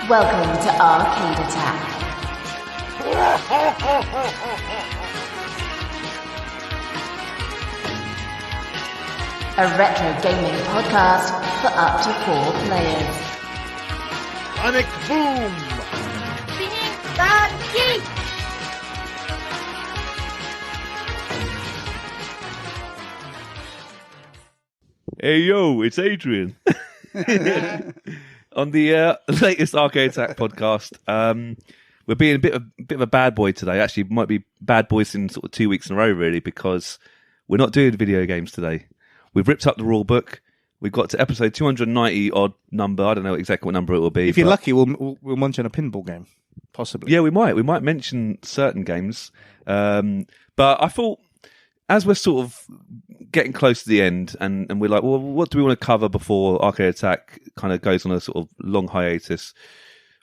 Welcome to Arcade Attack. A retro gaming podcast for up to 4 players. Sonic Boom! Hey yo, it's Adrian. On the latest Arcade Attack podcast, we're being a bit of a bad boy today. Actually, might be bad boys in sort of 2 weeks in a row, really, because we're not doing video games today. We've ripped up the rule book. We've got to episode 290 odd number. I don't know exactly what number it will be. If you're lucky, we'll mention a pinball game, possibly. Yeah, we might. We might mention certain games. But I thought, as we're sort of getting close to the end, and we're like, well, what do we want to cover before Arcade Attack kind of goes on a sort of long hiatus?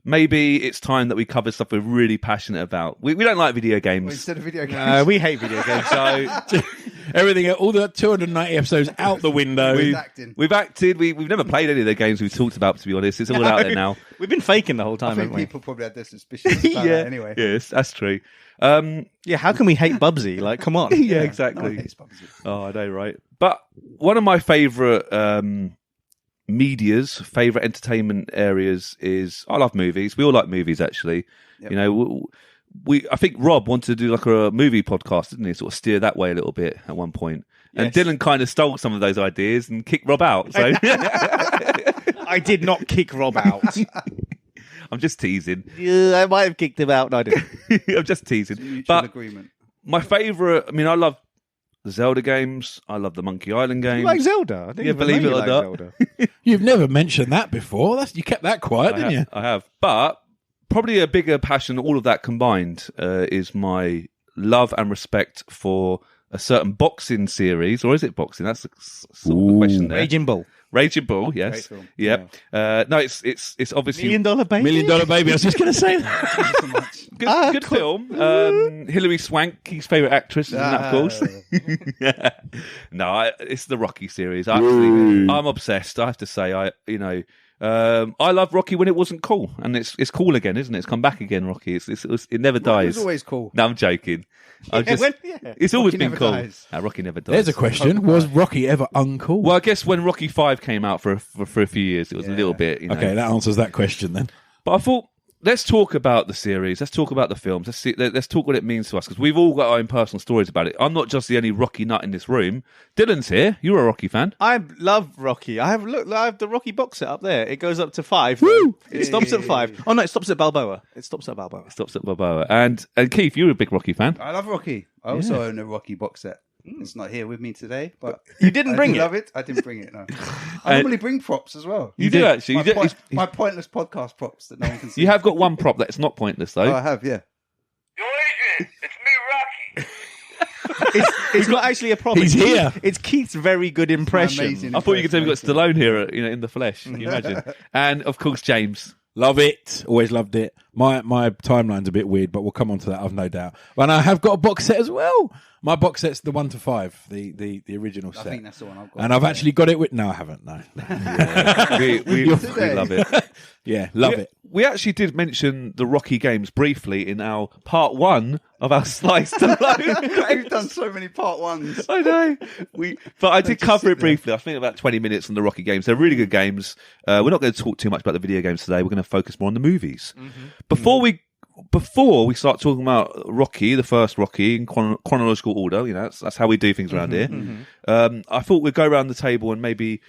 Maybe it's time that we cover stuff we're really passionate about. We don't like video games. Well, instead of video games. We hate video games. So Everything, all the 290 episodes out the window. we've acted. We've never played any of the games we've talked about, to be honest. It's all out there now. We've been faking the whole time, I think haven't we? people probably had their suspicions about that anyway. Yes, that's true. Yeah, how can we hate Bubsy? Like, come on. Yeah, No exactly. one hates Bubsy. Oh, I know, right? But one of my favourite favourite entertainment areas is, I love movies. We all like movies, actually. Yep. You know, I think Rob wanted to do like a movie podcast, didn't he? Sort of steer that way a little bit at one point. And Yes. Dylan kind of stole some of those ideas and kicked Rob out. So I did not kick Rob out. I'm just teasing. Yeah, I might have kicked him out. No, I didn't. I'm just teasing. Mutual But agreement. my favourite, I mean, I love the Zelda games. I love the Monkey Island games. You like Zelda? I didn't Yeah, even believe know it you or liked not. Zelda. You've never mentioned that before. You kept that quiet, didn't you? I have. But probably a bigger passion, all of that combined, is my love and respect for a certain boxing series. Or is it boxing? That's the sort of the question there. Raging Bull. Raging Bull, yes. Great film. Yeah. No, it's obviously $1 Million Baby. $1 Million Baby. I was just going to say that. Thank you so much. good film. Hilary Swank, his favourite actress, isn't that, of course? No, it's the Rocky series. I'm obsessed. I have to say, I love Rocky when it wasn't cool, and it's cool again, isn't it? It's come back again, Rocky. It never It dies. was always cool. No, I'm joking. It's always Rocky been never cool. dies. No, Rocky never dies. There's a question. Was Rocky ever uncool? Well, I guess when Rocky 5 came out for a few years, it was a little bit. Okay, that answers that question then. But I thought, let's talk about the series. Let's talk about the films. Let's talk what it means to us, because we've all got our own personal stories about it. I'm not just the only Rocky nut in this room. Dylan's here. You're a Rocky fan. I love Rocky. I have the Rocky box set up there. It goes up to 5. Woo! It stops at 5. Oh no, it stops at Balboa. Stops at Balboa. And Keith, you're a big Rocky fan. I love Rocky. I also own a Rocky box set. It's not here with me today, but You didn't bring I it? love it. I didn't bring it. No, I normally bring props as well. You do actually. My pointless podcast props that no one can see. You have got one prop that's not pointless, though. Oh, I have. Yeah. Yo, Adrian, it's me, Rocky. It's not actually a prop. He's It's here. It's Keith's very good impression. amazing. I thought you could say we've got Stallone here, in the flesh. Can you imagine? And of course, James. Love it. Always loved it. My timeline's a bit weird, but we'll come on to that, I've no doubt. And I have got a box set as well. My box set's the 1 to 5, the original set. I think that's the one I've got. And I've actually got it with... No, I haven't, no. We love it. Yeah, love it. We actually did mention the Rocky games briefly in our part 1 of our Slice to Load. We've done so many part ones. I know. But I did cover it briefly. I think about 20 minutes on the Rocky games. They're really good games. We're not going to talk too much about the video games today. We're going to focus more on the movies. Before we start talking about Rocky, the first Rocky, in chronological order, that's how we do things around here. I thought we'd go around the table and maybe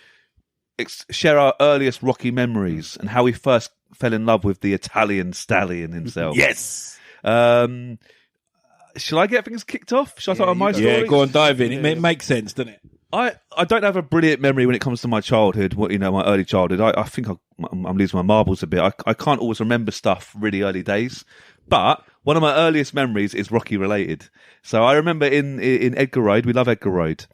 share our earliest Rocky memories and how we first fell in love with the Italian stallion himself. Yes. Shall I get things kicked off? Shall I start on my story? Yeah, go on, dive in. It makes sense, doesn't it? I don't have a brilliant memory when it comes to my childhood, my early childhood. I think I'm losing my marbles a bit. I can't always remember stuff really early days. But one of my earliest memories is Rocky related. So I remember in Edgar Road, we love Edgar Road,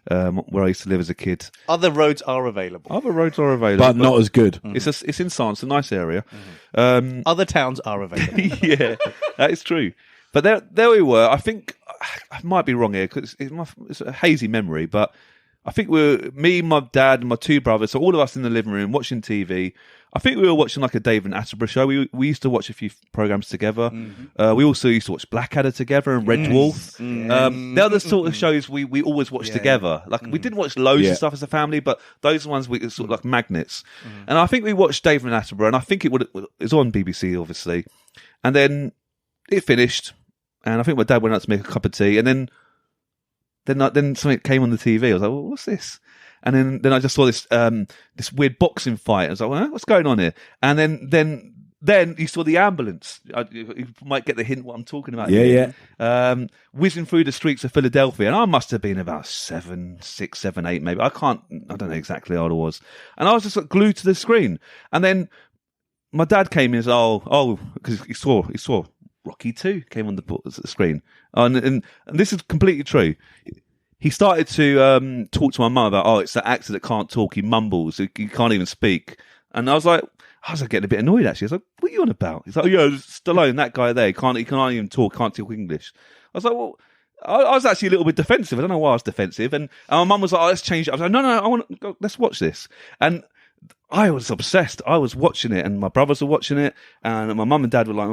where I used to live as a kid. Other roads are available. Other roads are available. But not as good. It's in France, a nice area. Other towns are available. Yeah, that is true. But there we were. I think I might be wrong here because it's a hazy memory, but I think me, my dad, and my two brothers, so all of us in the living room watching TV. I think we were watching like a David Attenborough show. We used to watch a few programs together. We also used to watch Blackadder together and Red Dwarf. They're the sort of shows we always watched together. Like we didn't watch loads of stuff as a family, but those ones we sort of like magnets. And I think we watched David Attenborough, and I think it was on BBC, obviously. And then it finished, and I think my dad went out to make a cup of tea, and then something came on the TV. I was like, well, what's this? And then I just saw this weird boxing fight. I was like, well, what's going on here? And then you saw the ambulance. You might get the hint what I'm talking about. Yeah. Whizzing through the streets of Philadelphia. And I must have been about 6, 7, 8 maybe. I don't know exactly how old I was. And I was just like, glued to the screen. And then my dad came in and said, because he saw Rocky 2 came on the screen. And this is completely true. He started to talk to my mum about, it's that actor that can't talk, he mumbles, he can't even speak. And I was getting a bit annoyed actually. I was like, what are you on about? He's like, Stallone, that guy there, he can't even talk, can't talk English. I was like, well, I was actually a little bit defensive. I don't know why I was defensive. And my mum was like, let's change it. I was like, no, let's watch this. And I was obsessed. I was watching it, and my brothers were watching it, and my mum and dad were like,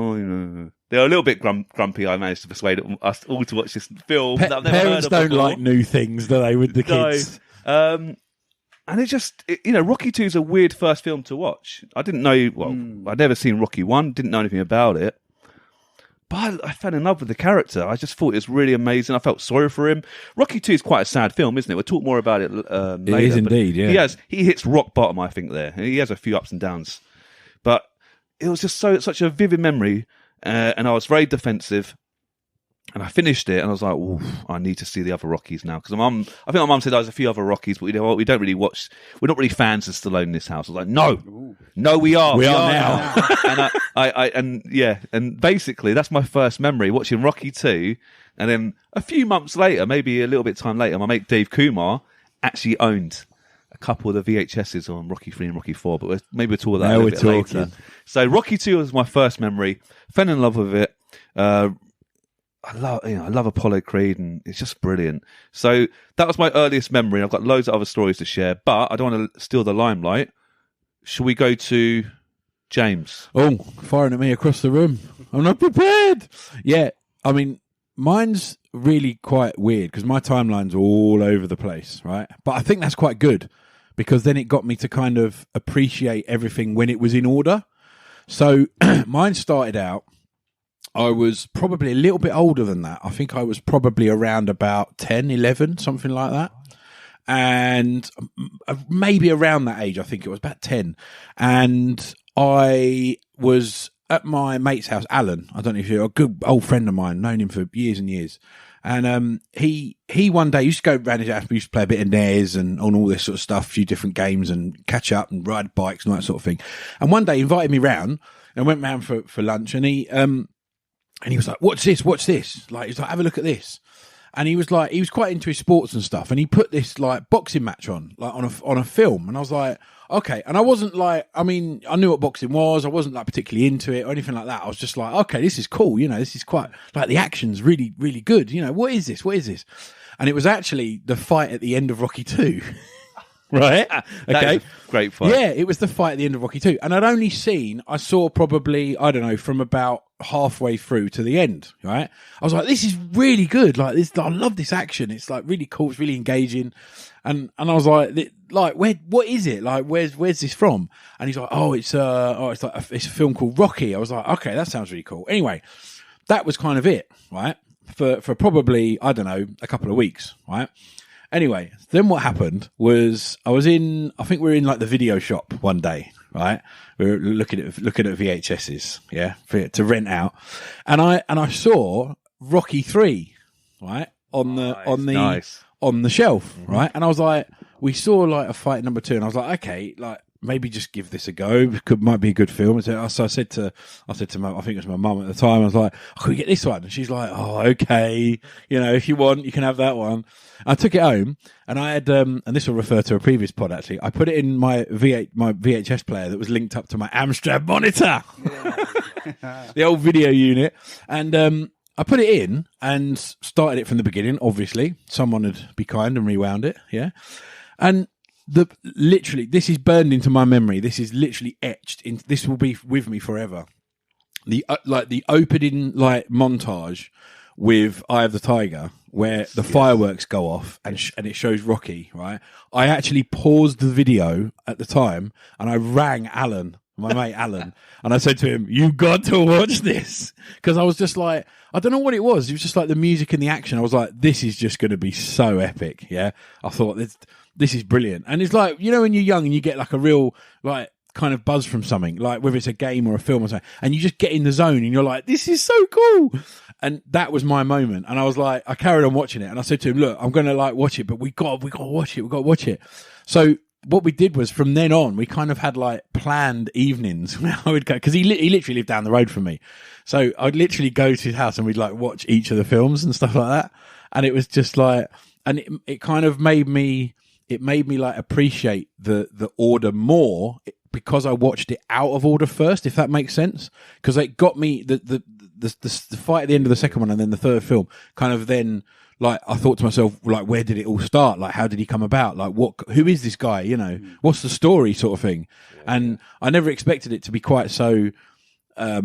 they were a little bit grumpy. I managed to persuade us all to watch this film that I've never heard Parents of don't before. like new things, do they, with the kids? No. And Rocky 2 is a weird first film to watch. I didn't know, I'd never seen Rocky 1, didn't know anything about it. But I fell in love with the character. I just thought it was really amazing. I felt sorry for him. Rocky 2 is quite a sad film, isn't it? We'll talk more about it later. It is indeed, yeah. He hits rock bottom, I think, there. He has a few ups and downs. But it was just such a vivid memory, and I was very defensive. And I finished it, and I was like, I need to see the other Rockies now. Because I think my mum said there's a few other Rockies, but you know what? We don't really watch. We're not really fans of Stallone in this house. I was like, no, we are. We are now. And basically, that's my first memory, watching Rocky 2. And then a few months later, maybe a little bit of time later, my mate Dave Kumar actually owned a couple of the VHSs on Rocky 3 and Rocky 4, but maybe we'll talk about that a little bit later. So Rocky 2 was my first memory. Fell in love with it. I love Apollo Creed, and it's just brilliant. So that was my earliest memory. I've got loads of other stories to share, but I don't want to steal the limelight. Shall we go to James? Oh, firing at me across the room. I'm not prepared. Yeah, I mean, mine's really quite weird because my timeline's all over the place, right? But I think that's quite good because then it got me to kind of appreciate everything when it was in order. So mine started out, I was probably a little bit older than that. I think I was probably around about 10, 11, something like that. And maybe around that age, I think it was about 10. And I was at my mate's house, Alan. I don't know if you're a good old friend of mine, known him for years and years. And he one day used to go around his house. We used to play a bit of NES and on all this sort of stuff, a few different games and catch up and ride bikes and that sort of thing. And one day he invited me round and went round for lunch, and he was like, what's this? Like, he's like, have a look at this. And he was quite into his sports and stuff. And he put this like boxing match on a film. And I was like, okay. And I wasn't like, I mean, I knew what boxing was. I wasn't like particularly into it or anything like that. I was just like, okay, this is cool. You know, this is quite like the action's really, really good. You know, what is this? And it was actually the fight at the end of Rocky 2. Right? Okay. Great fight. Yeah, it was the fight at the end of Rocky 2. And I saw probably, I don't know, from about halfway through to the end, right? I was like, this is really good. Like this, I love this action. It's like really cool. It's really engaging. And I was like, what is it? Like, where's this from? And he's like, it's a film called Rocky. I was like, okay, that sounds really cool. Anyway, that was kind of it, right? For probably, I don't know, a couple of weeks, right? Anyway, then what happened was I think we were in like the video shop one day, right? We were looking at VHSs, yeah, to rent out. And I saw Rocky 3, right? On the shelf, right? And I was like, we saw like a fight number 2, and I was like, okay, like maybe just give this a go. Might be a good film. So I said to my, I think it was my mum at the time, I was like, can we get this one? And she's like, oh, okay. You know, if you want, you can have that one. I took it home, and I had, and this will refer to a previous pod actually, I put it in my VHS player that was linked up to my Amstrad monitor. The old video unit. And I put it in and started it from the beginning. Obviously, someone would be kind and rewound it. Yeah, and literally, this is burned into my memory. This is literally etched in. This will be with me forever. The opening montage with Eye of the Tiger, where the fireworks go off and it shows Rocky. Right, I actually paused the video at the time and I rang Alan, my mate Alan, and I said to him, "You've got to watch this," because I was just like, I don't know what it was. It was just like the music and the action. I was like, this is just going to be so epic. Yeah, I thought this is brilliant. And it's like, you know, when you're young and you get like a real kind of buzz from something, like whether it's a game or a film or something, and you just get in the zone and you're like, this is so cool. And that was my moment. And I was like, I carried on watching it and I said to him, look, I'm going to watch it, but we got to watch it. We got to watch it. So what we did was from then on, we kind of had planned evenings where I would go, because he literally lived down the road from me. So I'd literally go to his house and we'd watch each of the films and stuff like that. And it was just and it kind of made me appreciate the order more, because I watched it out of order first, if that makes sense. Because it got me the fight at the end of the second one and then the third film kind of then I thought to myself, where did it all start? How did he come about? Who is this guy? You know, what's the story, sort of thing? Yeah. And I never expected it to be quite so, sort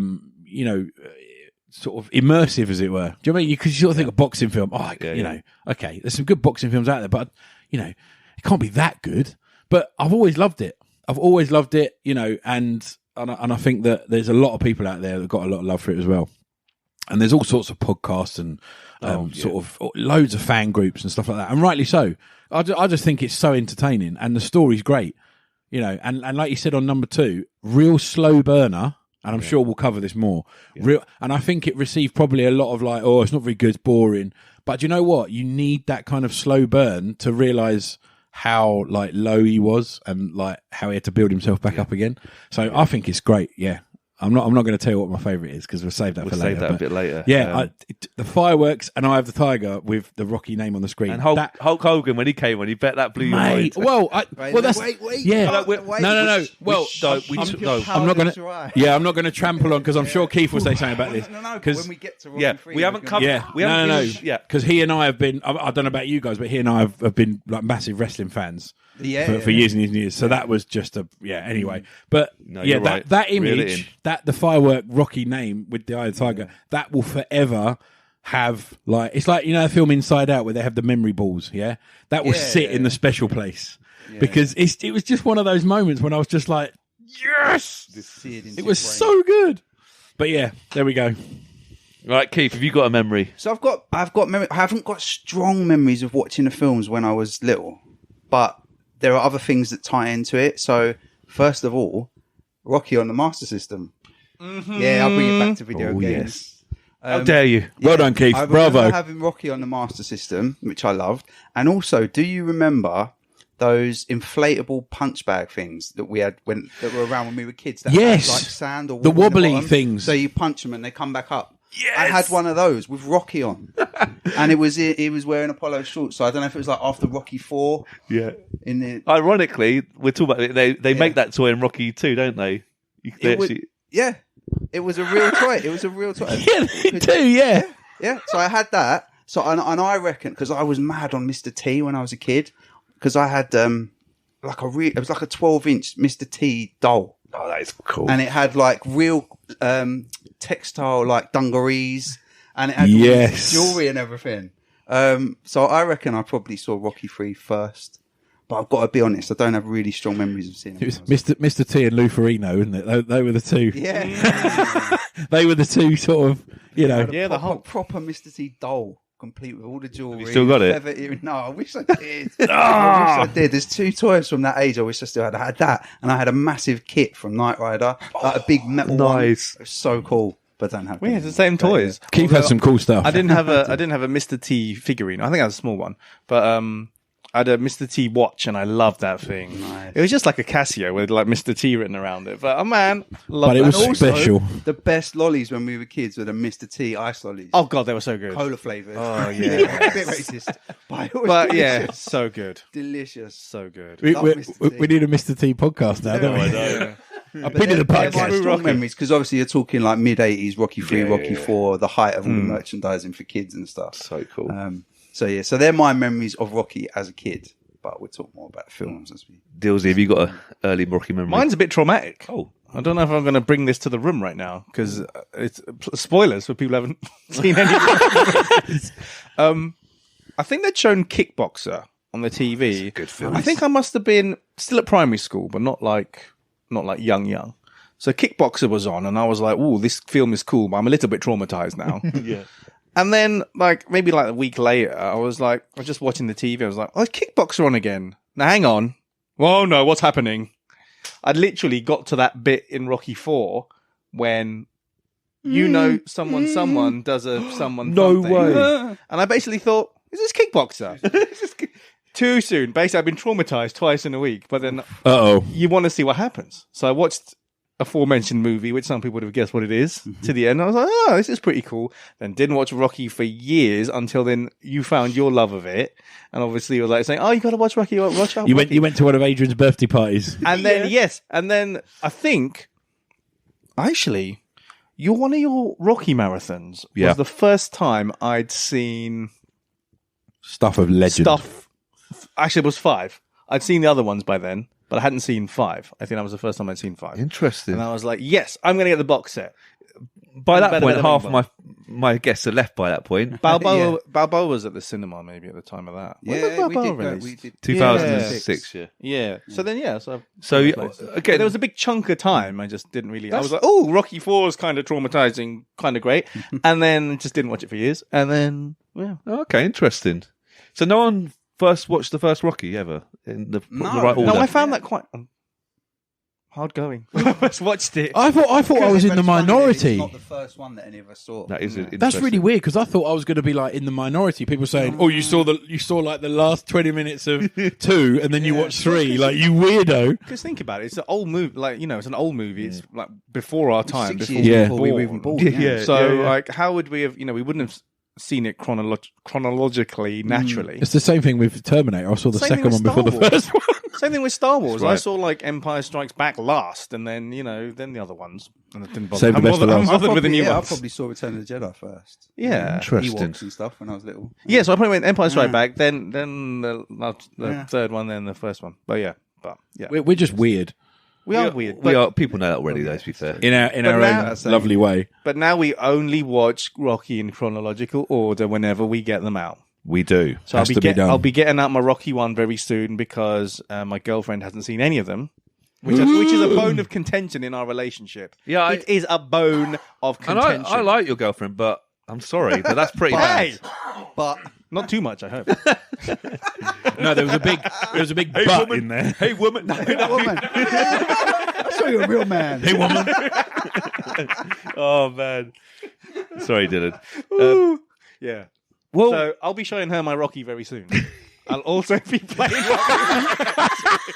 of immersive, as it were. Do you know what I mean? Because you sort of think a boxing film, okay, there's some good boxing films out there, but it can't be that good. But I've always loved it. And I think that there's a lot of people out there that got a lot of love for it as well. And there's all sorts of podcasts and sort of loads of fan groups and stuff like that, and rightly so. I just think it's so entertaining, and the story's great, and like you said on number 2, real slow burner, and I'm sure we'll cover this more. Yeah. And I think it received probably a lot of it's not very good, it's boring. But do you know what? You need that kind of slow burn to realise how low he was and how he had to build himself back up again. So I think it's great. Yeah. I'm not going to tell you what my favourite is, because we'll save that for later. Save that a bit later. Yeah, the fireworks and Eye of the Tiger with the Rocky name on the screen. And Hulk Hogan, when he came on, he bet that blew your mind. Well, wait. Yeah. Wait. No. Well, I'm not going to. Yeah, I'm not going to trample on, because I'm sure Keith will say something about this. No. Because when we get to Rocky 3, we haven't covered. Yeah, no. Yeah, because he and I have been. I don't know about you guys, but he and I have been massive wrestling fans. For years and years and years. So that was just anyway. But that image, that the firework Rocky name with the Eye of the Tiger, that will forever have it's the film Inside Out, where they have the memory balls. Yeah, that will sit in the special place, because it was just one of those moments when I was just like, yes, it was so good. But yeah, there we go. Right, Keith, have you got a memory? So I've got memory. I haven't got strong memories of watching the films when I was little, but there are other things that tie into it. So, first of all, Rocky on the Master System. Mm-hmm. Yeah, I'll bring it back to video games. Yes. How dare you? Well done, Keith. I Bravo. remember having Rocky on the Master System, which I loved. And also, do you remember those inflatable punch bag things that we had that were around when we were kids? That yes. had sand or the wobbly the things. So you punch them and they come back up. Yes. I had one of those with Rocky on, and it was wearing Apollo shorts. So I don't know if it was after Rocky 4. Yeah. Ironically, we're talking about they make that toy in Rocky 2, don't they? It was a real toy. Yeah, they do. Yeah. Yeah. So I had that. So and I reckon, because I was mad on Mr. T when I was a kid, because I had it was like a 12-inch Mr. T doll. Oh, that is cool. And it had real textile dungarees, and it had jewelry and everything. So I reckon I probably saw Rocky 3 first. But I've got to be honest, I don't have really strong memories of seeing it. It was Mr. T and Lou Ferrigno, isn't it? They were the two. Yeah. They were the two sort of, the whole proper Mr. T doll, complete with all the jewelry. Have you still got it? No, I wish I did. I wish I did. There's 2 toys from that age I wish I still had. I had that, and I had a massive kit from Knight Rider, a big metal one. It was so cool. But I don't have. We had the same toys. Keith had some cool stuff. I didn't have a Mr. T figurine. I think I had a small one, but I had a Mr. T watch, and I loved that thing. Nice. It was just like a Casio with Mr. T written around it. But man, but it was special. The best lollies when we were kids were the Mr. T ice lollies. Oh god, they were so good. Cola flavored. Oh yeah, a bit racist, but yeah, so good, delicious, so good. We need a Mr. T podcast now, don't we? I've been in the They're podcast. my strong memories because obviously you're talking like mid '80s, Rocky 3, Yeah, Rocky yeah. 4, the height of all the merchandising for kids and stuff. So cool. So they're my memories of Rocky as a kid. But we'll talk more about films as we. Dilsey, have you got an early Rocky memory? Mine's a bit traumatic. Oh. I don't know if I'm going to bring this to the room right now because it's spoilers for people who haven't seen any. I think they'd shown Kickboxer on the TV. good film. I think I must have been still at primary school, but not like young. So Kickboxer was on, and I was like, "Ooh, this film is cool," but I'm a little bit traumatized now. Yeah. And then, maybe a week later, I was just watching the TV. I was like, "Oh, Kickboxer on again." Now, hang on. Oh no, what's happening? I literally got to that bit in Rocky 4 when someone does someone. No something. way. And I basically thought, "Is this Kickboxer?" Too soon. Basically, I've been traumatized twice in a week. But then you want to see what happens. So I watched aforementioned movie, which some people would have guessed what it is, to the end. I was like, oh, this is pretty cool. Then didn't watch Rocky for years until then you found your love of it. And obviously you were like saying, oh, you got to watch Rocky. Watch out, You Rocky. went to one of Adrian's birthday parties. And then, and then I think, actually, one of your Rocky marathons was the first time I'd seen Stuff of legend. Actually, it was 5. I'd seen the other ones by then, but I hadn't seen 5. I think that was the first time I'd seen 5. Interesting. And I was like, yes, I'm going to get the box set. By that point, better half than my guests are left by that point. Balboa was at the cinema maybe at the time of that. When was Yeah, Balboa we released? did. 2006, yeah. Yeah. So then, so again, there was a big chunk of time. I just didn't really. I was like, oh, Rocky 4 is kind of traumatizing, kind of great, and then just didn't watch it for years. And then, Okay, interesting. So no one first watched the first Rocky ever in the right order? No, I found that quite hard going. I first watched it. I thought I was in the minority. It's not the first one that any of us saw. That is interesting. That's really weird because I thought I was going to be in the minority. People saying, "Oh, you saw the last 20 minutes of 2, and then you watched 3." You weirdo. Because think about it, it's an old movie. It's an old movie. It's before our time. 6 Before years we before we were were even born. So how would we have? We wouldn't have seen it chronologically, naturally. It's the same thing with Terminator. I saw the Same second thing one with before the Star first one. Same thing with Star Wars. Right. I saw Empire Strikes Back last, and then then the other ones. And I didn't bother. Save the best for last. I'm bothered with the new I ones. probably saw Return of the Jedi first. Yeah, Interesting. Ewoks and stuff when I was little. yeah. So I probably went Empire Strikes Back, then the third one, then the first one. But yeah. We're just weird We are weird. We are. People know that already, though. To be fair. in our now- own lovely way. But now we only watch Rocky in chronological order whenever we get them out. We do. So Has to be done. I'll be getting out my Rocky one very soon because my girlfriend hasn't seen any of them, which is a bone of contention in our relationship. Yeah, it is a bone of And contention. I like your girlfriend, but I'm sorry, but that's pretty bad. Hey, But not too much, I hope. No, there was a big butt in there. Hey, woman. No, woman, I saw you're a real man. Hey, woman. Oh man. Sorry, Dylan. Yeah. Well, So I'll be showing her my Rocky very soon. I'll also be playing Rocky.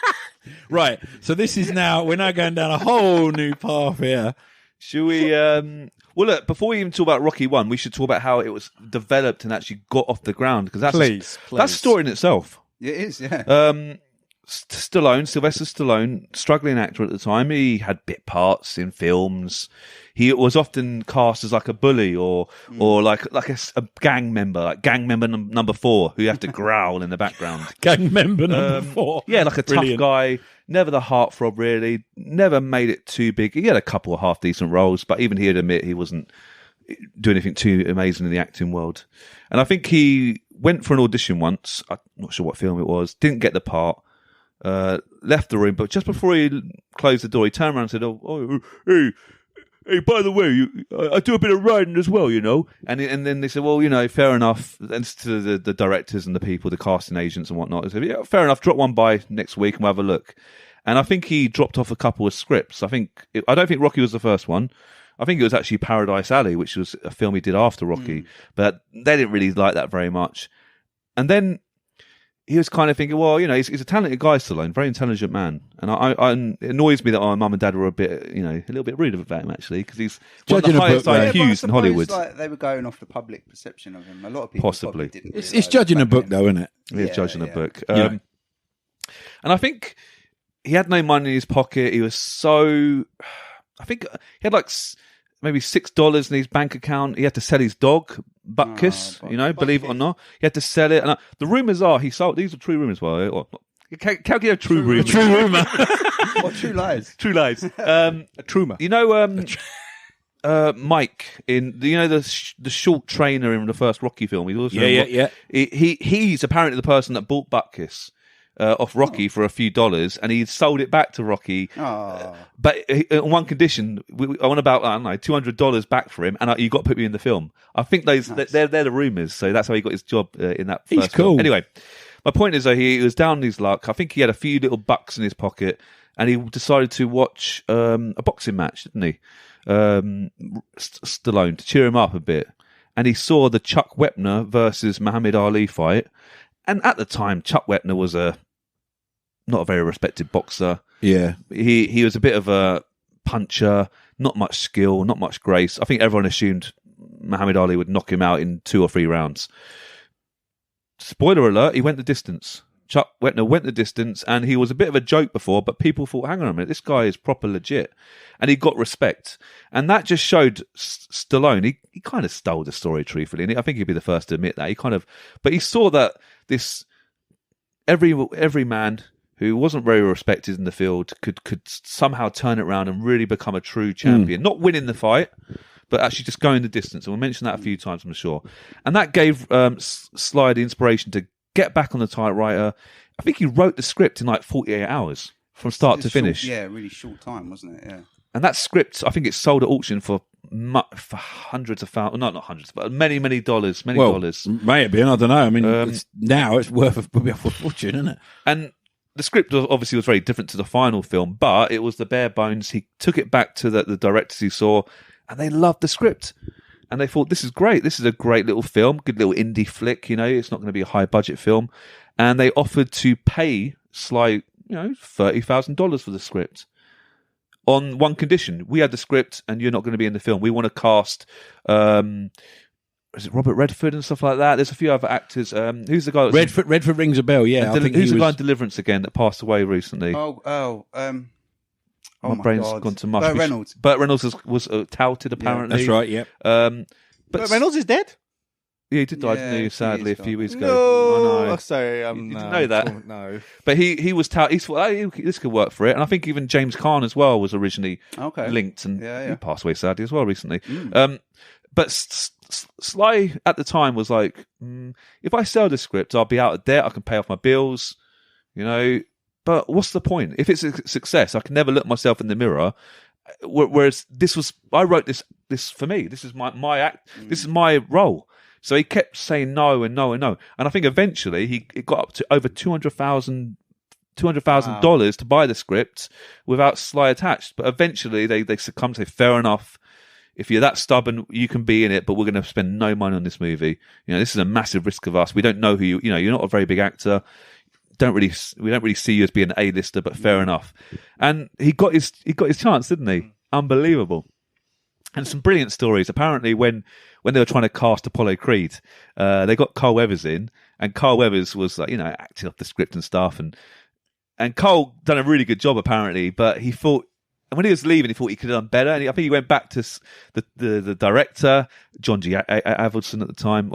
Right. So we're now going down a whole new path here. should we? Well, look. Before we even talk about Rocky 1, we should talk about how it was developed and actually got off the ground because that's Please. that's a story in itself. It is, yeah. Sylvester Stallone, struggling actor at the time. He had bit parts in films. He was often cast as like a bully or like a gang member, like gang member number 4, who you have to growl in the background. Gang member number 4. Yeah, like a Brilliant. tough guy. Never the heartthrob, really. Never made it too big. He had a couple of half decent roles, but even he'd admit he wasn't doing anything too amazing in the acting world. And I think he went for an audition once. I'm not sure what film it was. Didn't get the part. Left the room, but just before he closed the door, he turned around and said, "Oh, hey, by the way, I do a bit of riding as well, you know." And then they said, "Well, fair enough." And to the directors and the people, the casting agents and whatnot, they said, "Yeah, fair enough. Drop one by next week and we'll have a look." And I think he dropped off a couple of scripts. I don't think Rocky was the first one. I think it was actually Paradise Alley, which was a film he did after Rocky, but they didn't really like that very much. And then he was kind of thinking, well, he's a talented guy, Stallone, very intelligent man. And it annoys me that my mum and dad were a little bit rude about him, actually, because he's one of the Judging a highest book, But though. I IQs in suppose, Hollywood. they were going off the public perception of him. A lot of people Possibly. probably didn't. It's realise judging a back book, then. though, isn't it? He's Yeah, judging a yeah. book. Yeah. And I think he had no money in his pocket. He was so, I think he had like maybe $6 in his bank account. He had to sell his dog, Butkus, believe it or not. He had to sell it. And the rumours are he sold, these are true rumours, calculate a true rumour. True rumour. What true lies? True lies. A truma. Mike in the short trainer in the first Rocky film. He's also he's apparently the person that bought Butkus off Rocky for a few dollars, and he sold it back to Rocky. But on one condition, I want about $200 back for him, and you got to put me in the film. I think they're the rumours, so that's how he got his job in that. He's cool. Film. Anyway, my point is though, he was down on his luck. I think he had a few little bucks in his pocket, and he decided to watch a boxing match, didn't he? Stallone, to cheer him up a bit, and he saw the Chuck Wepner versus Muhammad Ali fight, and at the time Chuck Wepner was not a very respected boxer. Yeah, he was a bit of a puncher, not much skill, not much grace. I think everyone assumed Muhammad Ali would knock him out in 2 or 3 rounds. Spoiler alert, he went the distance. Chuck Wepner went the distance, and he was a bit of a joke before, but people thought, hang on a minute, this guy is proper legit. And he got respect. And that just showed Stallone, he kind of stole the story, truthfully. And I think he'd be the first to admit that. But he saw that this, every man who wasn't very respected in the field could somehow turn it around and really become a true champion. Not winning the fight, but actually just going the distance. And we'll mention that a few times, I'm sure. And that gave Sly the inspiration to get back on the typewriter. I think he wrote the script in like 48 hours from start to finish. Really short time, wasn't it? Yeah. And that script, I think it's sold at auction for hundreds of thousands, not hundreds, but many dollars, dollars. May it be, I don't know. I mean, now it's worth a fortune, isn't it? And the script obviously was very different to the final film, but it was the bare bones. He took it back to the directors he saw, and they loved the script. And they thought, this is great. This is a great little film, good little indie flick. It's not going to be a high budget film. And they offered to pay Sly, $30,000 for the script on one condition: we had the script, and you're not going to be in the film. We want to cast, is it Robert Redford and stuff like that? There's a few other actors. Who's the guy? Redford rings a bell. Yeah, I think who's the guy in Deliverance again that passed away recently? My brain's God. gone to mush. Burt Reynolds was touted apparently. That's right. Yeah. But Reynolds is dead? Yeah, he did die, didn't he? Sadly, a few years ago. No, I know. sorry, You didn't know that? No. But he was touted. He thought, this could work for it. And I think even James Caan as well was originally linked, and he passed away sadly as well recently. But Sly at the time was like, if I sell this script, I'll be out of debt. I can pay off my bills, But what's the point? If it's a success, I can never look myself in the mirror. Whereas I wrote this for me. This is my act. This is my role. So he kept saying no and no and no. And I think eventually it got up to over $200,000 to buy the script without Sly attached. But eventually they succumbed to say, fair enough. If you're that stubborn, you can be in it, but we're going to spend no money on this movie. This is a massive risk of us. We don't know who you're not a very big actor. We don't really see you as being an A-lister, but fair enough. And he got his chance, didn't he? Unbelievable. And some brilliant stories. Apparently, when they were trying to cast Apollo Creed, they got Carl Weathers in, and Carl Weathers was acting off the script and stuff, and Carl done a really good job apparently, but he thought. And when he was leaving, he thought he could have done better. And I think he went back to the director, John G. Avildsen at the time,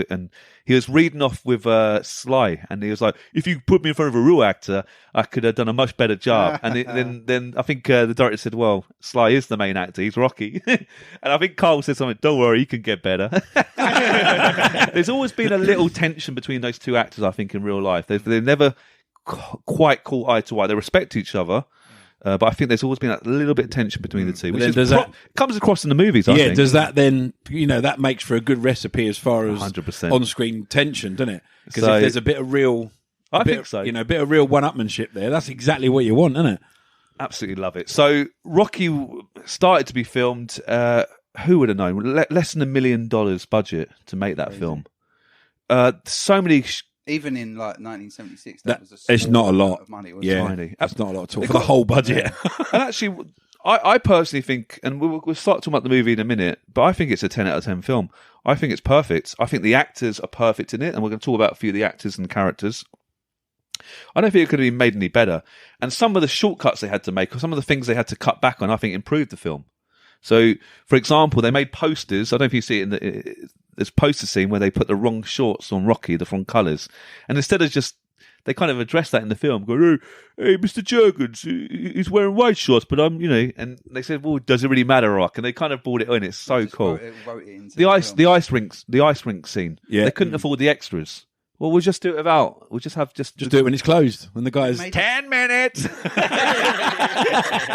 and he was reading off with Sly. And he was like, if you put me in front of a real actor, I could have done a much better job. And then I think the director said, well, Sly is the main actor. He's Rocky. And I think Carl said something, don't worry, you can get better. There's always been a little tension between those two actors, I think, in real life. They've never quite called eye to eye. They respect each other. But I think there's always been a little bit of tension between the two, which comes across in the movies. I think. Does that then? That makes for a good recipe as far as 100% on-screen tension, doesn't it? Because if there's a bit of real, I think so. A bit of real one-upmanship there. That's exactly what you want, isn't it? Absolutely love it. So Rocky started to be filmed. Who would have known? Less than $1 million budget to make that film. So many. Even in like 1976, it's not a lot of money. Tiny. That's not a lot at all for the whole budget. And actually, I personally think, and we'll start talking about the movie in a minute, but I think it's a 10 out of 10 film. I think it's perfect. I think the actors are perfect in it, and we're going to talk about a few of the actors and characters. I don't think it could have been made any better. And some of the shortcuts they had to make, or some of the things they had to cut back on, I think improved the film. So, for example, they made posters. I don't know if you see it in this poster scene where they put the wrong shorts on Rocky, the wrong colours. And instead of just, they kind of addressed that in the film, going, hey, Mr. Jurgens, he's wearing white shorts, but I'm, and they said, well, does it really matter, Rock? And they kind of brought it in. It's so cool. Wrote it into The ice rink scene. Yeah. They couldn't afford the extras. Well, we'll just do it without. We'll just do it when it's closed. When the guy's 10 minutes, They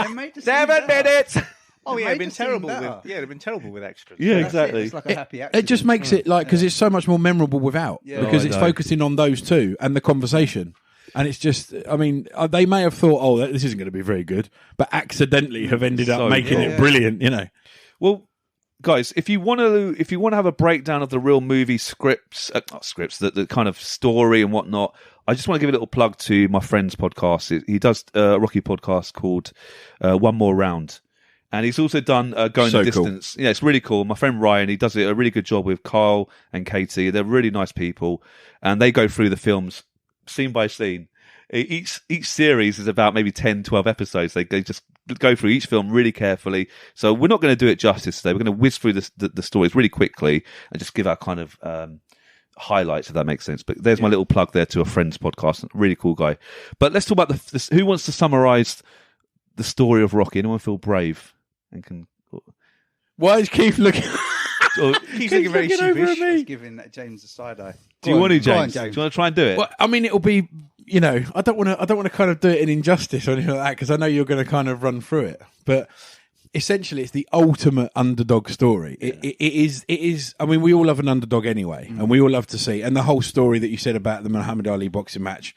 made the scene 7 better. minutes. Oh yeah, Made they've been the scene terrible. better. They've been terrible with extras. Yeah, That's exactly. it. It's like a happy accident. it just makes it like because it's so much more memorable without Yeah. because Oh, I it's know. focusing on those two and the conversation. And it's just, I mean, they may have thought, oh, this isn't going to be very good, but accidentally have ended up So making good. it brilliant, Well, guys, if you want to have a breakdown of the real movie scripts, not scripts, the kind of story and whatnot, I just want to give a little plug to my friend's podcast. He does a Rocky podcast called One More Round. And he's also done Going So the cool. Distance. Yeah, it's really cool. My friend Ryan, he does a really good job with Kyle and Katie. They're really nice people. And they go through the films scene by scene. Each series is about maybe 10, 12 episodes. They just go through each film really carefully. So we're not going to do it justice today. We're going to whiz through the stories really quickly and just give our kind of highlights, if that makes sense. But there's my little plug there to a friend's podcast. Really cool guy. But let's talk about who wants to summarize the story of Rocky. Anyone feel brave and can? Why is Keith looking? He's looking very looking over at sheepish. me. He's giving James a side eye. Do you want to, Go on, James? Do you want to try and do it? Well, I mean, it'll be, I don't want to kind of do it in injustice or anything like that because I know you're going to kind of run through it. But essentially, it's the ultimate underdog story. Yeah. It is. I mean, we all love an underdog anyway, and we all love to see. And the whole story that you said about the Muhammad Ali boxing match,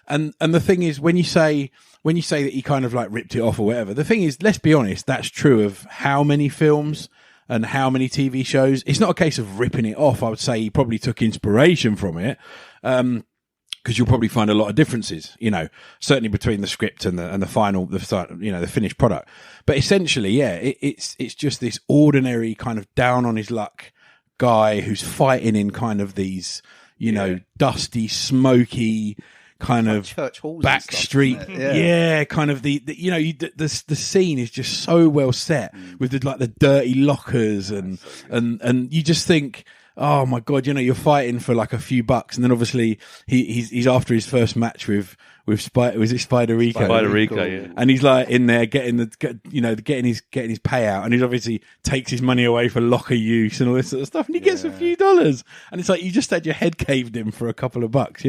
and the thing is, when you say that he kind of like ripped it off or whatever, the thing is, let's be honest, that's true of how many films and how many TV shows. It's not a case of ripping it off. I would say he probably took inspiration from it. Because you'll probably find a lot of differences, certainly between the script and the final, the finished product. But essentially, yeah, it's just this ordinary kind of down on his luck guy who's fighting in kind of these, dusty, smoky kind of church halls back and stuff, street. isn't it? Kind of the scene is just so well set with the dirty lockers and you just think, oh my God, you're fighting for like a few bucks, and then obviously he's after his first match with Spider Rico? Spider Rico, yeah. And he's like in there getting his payout, and he obviously takes his money away for locker use and all this sort of stuff, and he gets a few dollars, and it's like you just had your head caved in for a couple of bucks,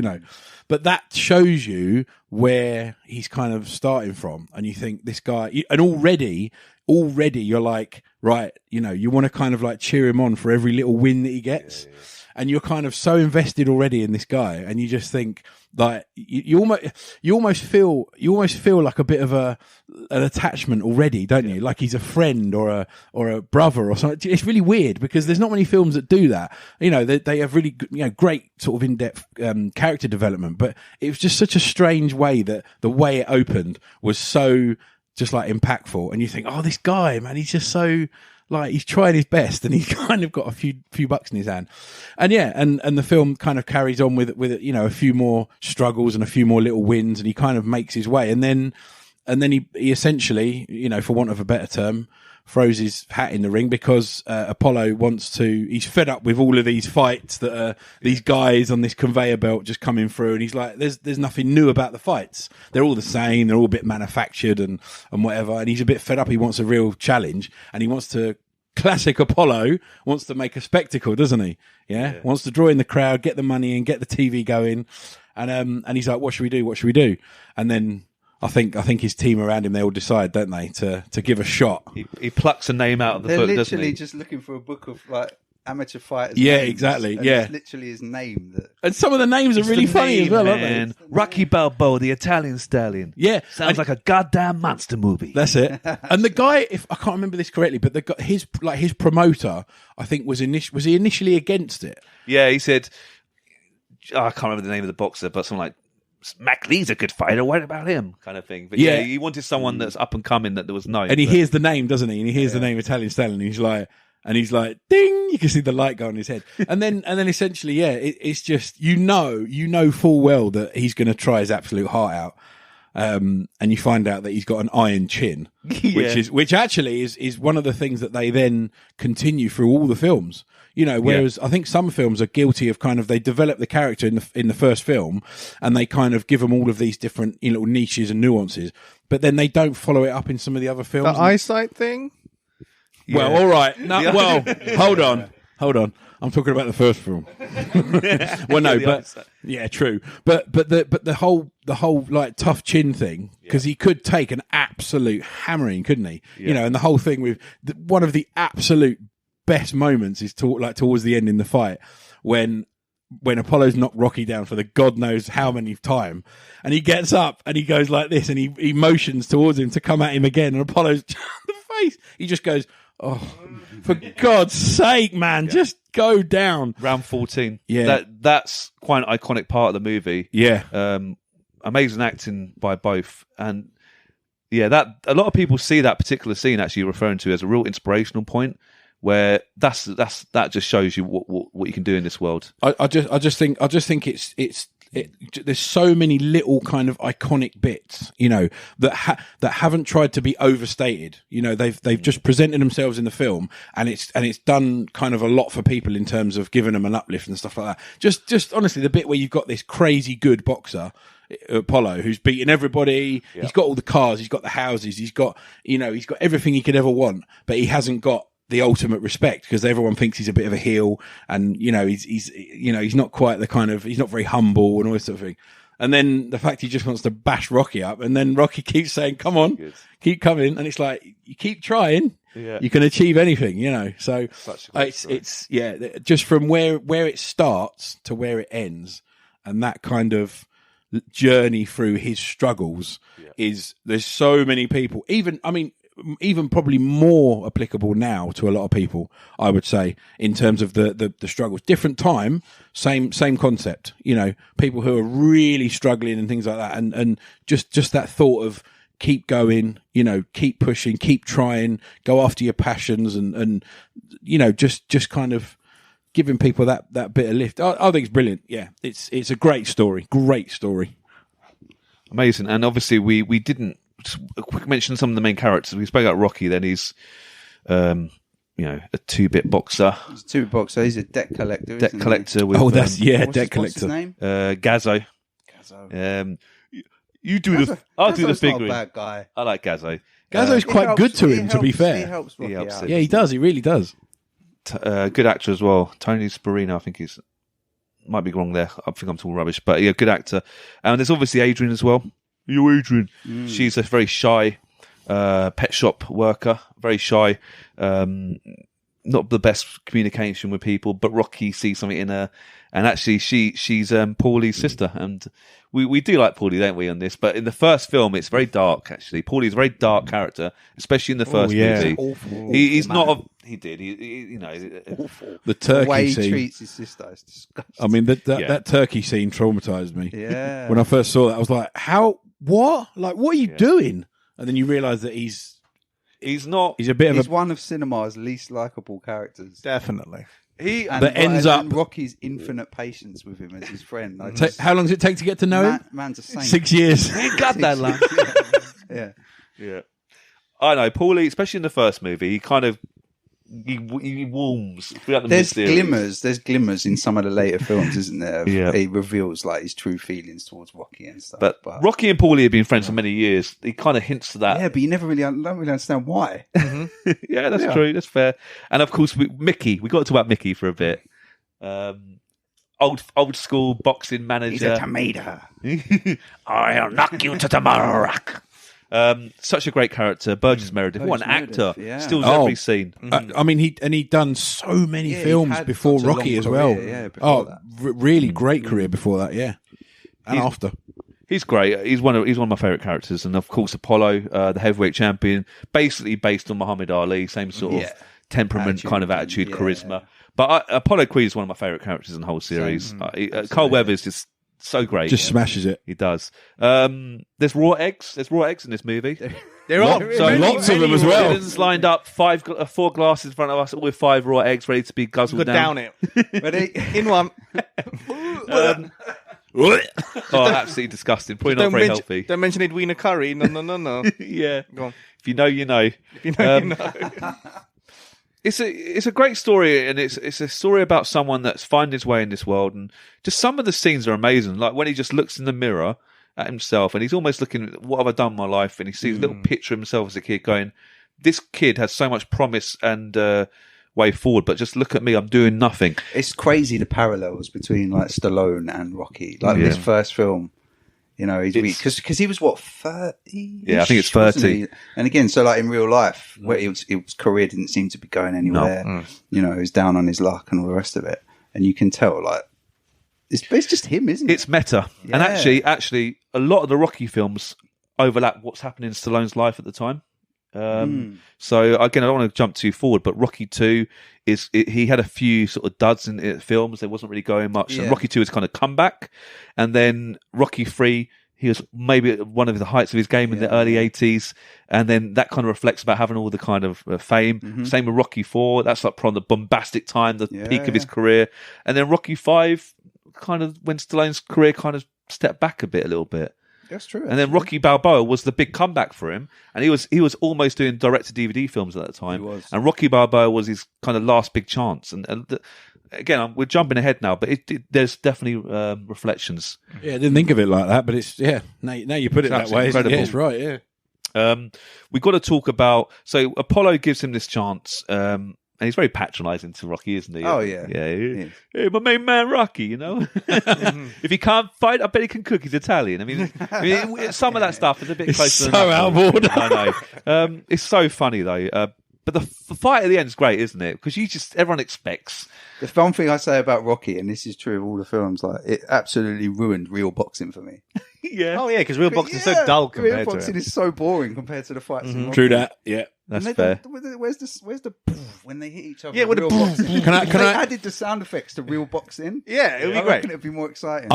But that shows you where he's kind of starting from, and you think this guy, and already you're like, right, you want to kind of like cheer him on for every little win that he gets. And you're kind of so invested already in this guy, and you just think like you almost feel like a bit of an attachment already, don't you? Like he's a friend or a brother or something. It's really weird because there's not many films that do that. They have really great sort of in-depth character development, but it was just such a strange way that the way it opened was so just like impactful, and you think, oh, this guy, man, he's just so. Like he's trying his best, and he's kind of got a few bucks in his hand, and the film kind of carries on with a few more struggles and a few more little wins, and he kind of makes his way, and then he essentially, for want of a better term, throws his hat in the ring because Apollo he's fed up with all of these fights that are these guys on this conveyor belt just coming through, and he's like, there's nothing new about the fights. They're all the same. They're all a bit manufactured and whatever. And he's a bit fed up. He wants a real challenge, and he wants to. Classic Apollo wants to make a spectacle, doesn't he? Yeah? Wants to draw in the crowd, get the money and get the TV going. And he's like, what should we do? What should we do? And then I think his team around him, they all decide, don't they, to give a shot. He plucks a name out of the They're book, doesn't literally he? just looking for a book of like amateur fighters. Yeah, names, exactly. and Yeah. it's literally his name. And some of the names are really funny as well, aren't they? Man. Rocky Balboa, the Italian stallion. Yeah. Sounds like a goddamn monster movie. That's it. And the guy, if I can't remember this correctly, but the guy, his promoter, I think was he initially against it? Yeah, he said, I can't remember the name of the boxer, but something like, Mac Lee's a good fighter, what about him? Kind of thing. But yeah, he wanted someone that's up and coming that there was no. And he hears the name, doesn't he? And he hears the name Italian Stallion, and he's like, And he's like, ding! You can see the light go on his head, and then essentially, it's just you know full well that he's going to try his absolute heart out, and you find out that he's got an iron chin, which actually is one of the things that they then continue through all the films. You know, whereas I think some films are guilty of kind of they develop the character in the first film, and they kind of give them all of these different little niches and nuances, but then they don't follow it up in some of the other films. The eyesight thing. Well, all right. No, well, hold on. I'm talking about the first film. Well, no, but yeah, true. But the whole like tough chin thing, because he could take an absolute hammering, couldn't he? Yeah. You know, and the whole thing with one of the absolute best moments is towards the end in the fight when Apollo's knocked Rocky down for the God knows how many time, and he gets up and he goes like this, and he motions towards him to come at him again, and Apollo's the face. He just goes, "Oh, for God's sake, man, just go down." Round 14. Yeah. That's quite an iconic part of the movie. Yeah. Amazing acting by both. And that a lot of people see that particular scene actually you're referring to as a real inspirational point where that just shows you what you can do in this world. I just think there's so many little kind of iconic bits, you know, that haven't tried to be overstated. You know, they've just presented themselves in the film, and it's done kind of a lot for people in terms of giving them an uplift and stuff like that. Just honestly, the bit where you've got this crazy good boxer, Apollo, who's beating everybody. Yeah. He's got all the cars, he's got the houses, he's got everything he could ever want, but he hasn't got the ultimate respect because everyone thinks he's a bit of a heel, and he's not quite the kind of, he's not very humble and all this sort of thing. And then the fact he just wants to bash Rocky up, and then Rocky keeps saying, "Come on, keep coming," and it's like, you keep trying, you can achieve anything, you know. So it's just from where it starts to where it ends, and that kind of journey through his struggles is, there's so many people, even probably more applicable now to a lot of people, I would say, in terms of the struggles. Different time, same concept, you know, people who are really struggling and things like that. And just that thought of keep going, you know, keep pushing, keep trying, go after your passions, and you know, just kind of giving people that bit of lift. I think it's brilliant. Yeah, it's a great story. Amazing. And obviously we didn't, just a quick mention of some of the main characters. We spoke about Rocky, then he's, a 2-bit boxer. He's a 2-bit boxer. He's a debt collector. Debt collector. With, debt collector. What's his name? Gazzo. You do I'll do the big one. Bad guy. I like Gazzo. Gazzo's quite good to him, to be fair. He helps Rocky out. Yeah, he does. He really does. Good actor as well. Tony Sparino, I think he's, might be wrong there. I think I'm talking rubbish, but yeah, good actor. And there's obviously Adrian as well. You, Adrian. She's a very shy pet shop worker, very shy, not the best communication with people, but Rocky sees something in her, and actually she's Paulie's sister, and we do like Paulie, don't we, on this? But in the first film, it's very dark, actually. Paulie's a very dark character, especially in the first movie. He's not a... He did. The turkey the way he scene. treats his sister is disgusting. I mean, that turkey scene traumatized me. Yeah. When I first saw that, I was like, "How? What? Like, what are you doing?" And then you realise that he's not. He's a bit He's of one of cinema's least likable characters. Definitely. And Rocky's infinite patience with him as his friend. How long does it take to get to know him? Man's a saint. 6 years. He got that long. Yeah. I know Paulie, especially in the first movie, he kind of he warms throughout the There's series. glimmers in some of the later films, isn't there? Yeah. He reveals like his true feelings towards Rocky and stuff. But Rocky and Paulie have been friends for many years. He kind of hints to that. Yeah, but you never don't really understand why. Yeah, that's true. That's fair. And of course, Mickey. We got to talk about Mickey for a bit. Old school boxing manager. He's a tomato. I'll knock you to tomorrow, Rock. Such a great character, Burgess Meredith. What an actor! Steals every scene. I mean, he'd done so many films before Rocky as well. Really great career before that. Yeah, and after. He's great. He's one of my favourite characters, and of course Apollo, the heavyweight champion, basically based on Muhammad Ali, same sort of temperament, kind of attitude, charisma. But Apollo Creed is one of my favourite characters in the whole series. Carl Weathers just so great. Just smashes it. He does. There's raw eggs. There's raw eggs in this movie. There are So lots of them as well. Dylan's lined up 4 glasses in front of us with 5 raw eggs ready to be guzzled Go down it. Ready? In one. Oh, absolutely disgusting. Probably not very healthy. Don't mention Edwina Curry. No. Yeah. Go on. If you know, you know. If you know, you know. It's a great story, and it's a story about someone that's finding his way in this world, and just some of the scenes are amazing. Like when he just looks in the mirror at himself, and he's almost looking, what have I done in my life? And he sees a little picture of himself as a kid, going, "This kid has so much promise and way forward, but just look at me, I'm doing nothing." It's crazy the parallels between like Stallone and Rocky. Like this first film, you know, because he was what 30? Yeah, I think it's 30. And again, so like in real life, where his career didn't seem to be going anywhere. No. You know, he was down on his luck and all the rest of it. And you can tell, like, it's just him, isn't it? It's meta, Yeah. and actually, a lot of the Rocky films overlap what's happening in Stallone's life at the time. So again, I don't want to jump too forward, but Rocky 2 he had a few sort of duds in films. There wasn't really going much. Yeah. And Rocky 2 is kind of comeback, and then Rocky 3, he was maybe at one of the heights of his game in the early 80s, and then that kind of reflects about having all the kind of fame. Same with Rocky 4, that's like probably the bombastic time, the peak of his career, and then Rocky 5, kind of when Stallone's career kind of stepped back a little bit. That's true. And then Rocky Balboa was the big comeback for him, and he was almost doing direct-to-DVD films at that time. He was. And Rocky Balboa was his kind of last big chance. Again, we're jumping ahead now, but there's definitely reflections. Yeah, I didn't think of it like that, but it's now you put it that way. Incredible. It's right. Yeah. We've got to talk about. So Apollo gives him this chance. And he's very patronising to Rocky, isn't he? Oh, yeah. Yeah. Hey, my main man, Rocky, you know? If he can't fight, I bet he can cook. He's Italian. I mean some of that stuff is a bit It's closer so outboard. I know. It's so funny, though. But the fight at the end is great, isn't it? Because everyone expects. The one thing I say about Rocky, and this is true of all the films, like it absolutely ruined real boxing for me. Yeah. Oh, yeah, because real boxing is so dull compared real to boxing it. is so boring compared to the fights in Rocky. True that. Yeah. That's And fair. where's the when they hit each other? Yeah, with real the boxing. Can I- If they added the sound effects to real boxing? Yeah, it would be I great. reckon it'd be more exciting.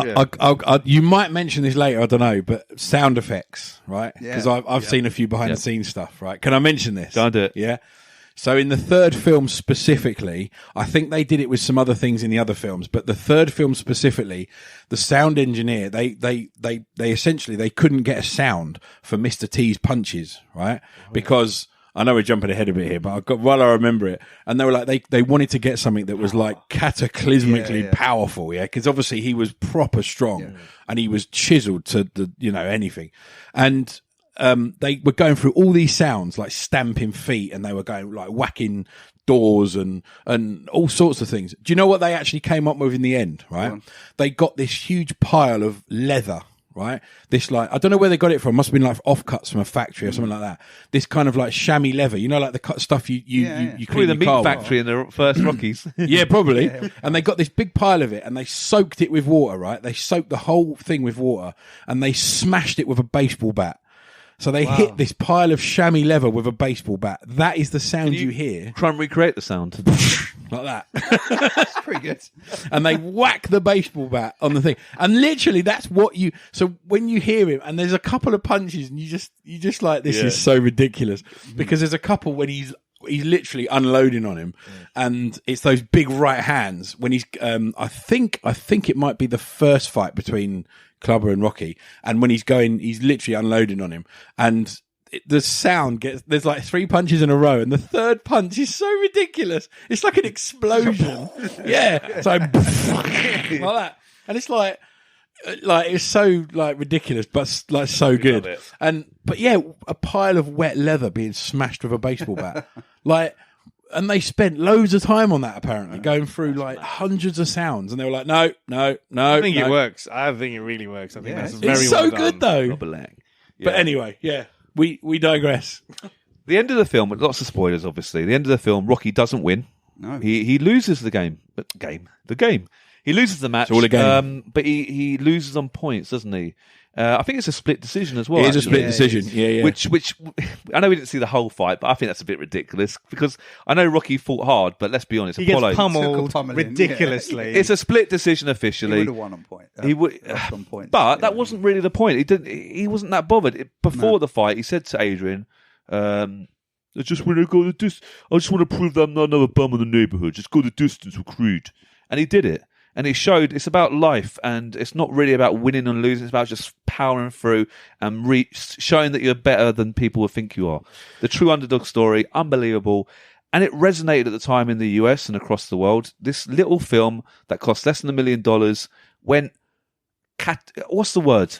You might mention this later. I don't know, but sound effects, right? Yeah. Because I've seen a few behind the scenes stuff, right? Can I mention this? Go on, do it. Yeah. So in the third film specifically, I think they did it with some other things in the other films, but the third film specifically, the sound engineer, they essentially, they couldn't get a sound for Mr. T's punches, right? Because I know we're jumping ahead a bit here, but while I remember it, and they were like, they wanted to get something that was like cataclysmically powerful, yeah? Because obviously he was proper strong and he was chiseled to anything. And they were going through all these sounds like stamping feet, and they were going like whacking doors and all sorts of things. Do you know what they actually came up with in the end, right? They got this huge pile of leather, right? This like, I don't know where they got it from. Must have been like offcuts from a factory or something like that. This kind of like chamois leather, you know, like the cut stuff you Probably clean the your meat car with. factory in the first Rockies. Yeah, probably. And they got this big pile of it, and they soaked it with water, right? They soaked the whole thing with water, and they smashed it with a baseball bat. So they hit this pile of chamois leather with a baseball bat. That is the sound you hear. Try and recreate the sound. Like that. That's pretty good. And they whack the baseball bat on the thing. And literally that's what you, so when you hear him, and there's a couple of punches, and you just like, this is so ridiculous. Because there's a couple when he's literally unloading on him, and it's those big right hands when he's I think it might be the first fight between Clubber and Rocky, and when he's literally unloading on him, and the sound there's like 3 punches in a row, and the third punch is so ridiculous. It's like an explosion. It's like that, and it's like it's so like ridiculous, but like so good. But a pile of wet leather being smashed with a baseball bat, like. And they spent loads of time on that, apparently, going through like hundreds of sounds, and they were like, no. I think it works. I think it really works. I think that's very it's so well good done. though. But anyway, we digress. The end of the film, lots of spoilers, obviously. The end of the film, Rocky doesn't win. No. He loses the game. He loses the match, all a game. but he loses on points, doesn't he? I think it's a split decision as well. It is a actually. split decision. Yeah. Which I know we didn't see the whole fight, but I think that's a bit ridiculous because I know Rocky fought hard, but let's be honest, He gets Apollo. pummeled pummeling, ridiculously. It's a split decision He officially. would have won on point. He would, Lost on points. but that wasn't really the point. He didn't. He wasn't that bothered. Before the fight, he said to Adrian, "I just want to go the distance. I just want to prove that I'm not another bum in the neighborhood. Just go the distance with Creed." And he did it. And he showed it's about life, and it's not really about winning and losing. It's about just powering through and showing that you're better than people will think you are. The true underdog story, unbelievable. And it resonated at the time in the US and across the world. This little film that cost less than $1 million went, what's the word?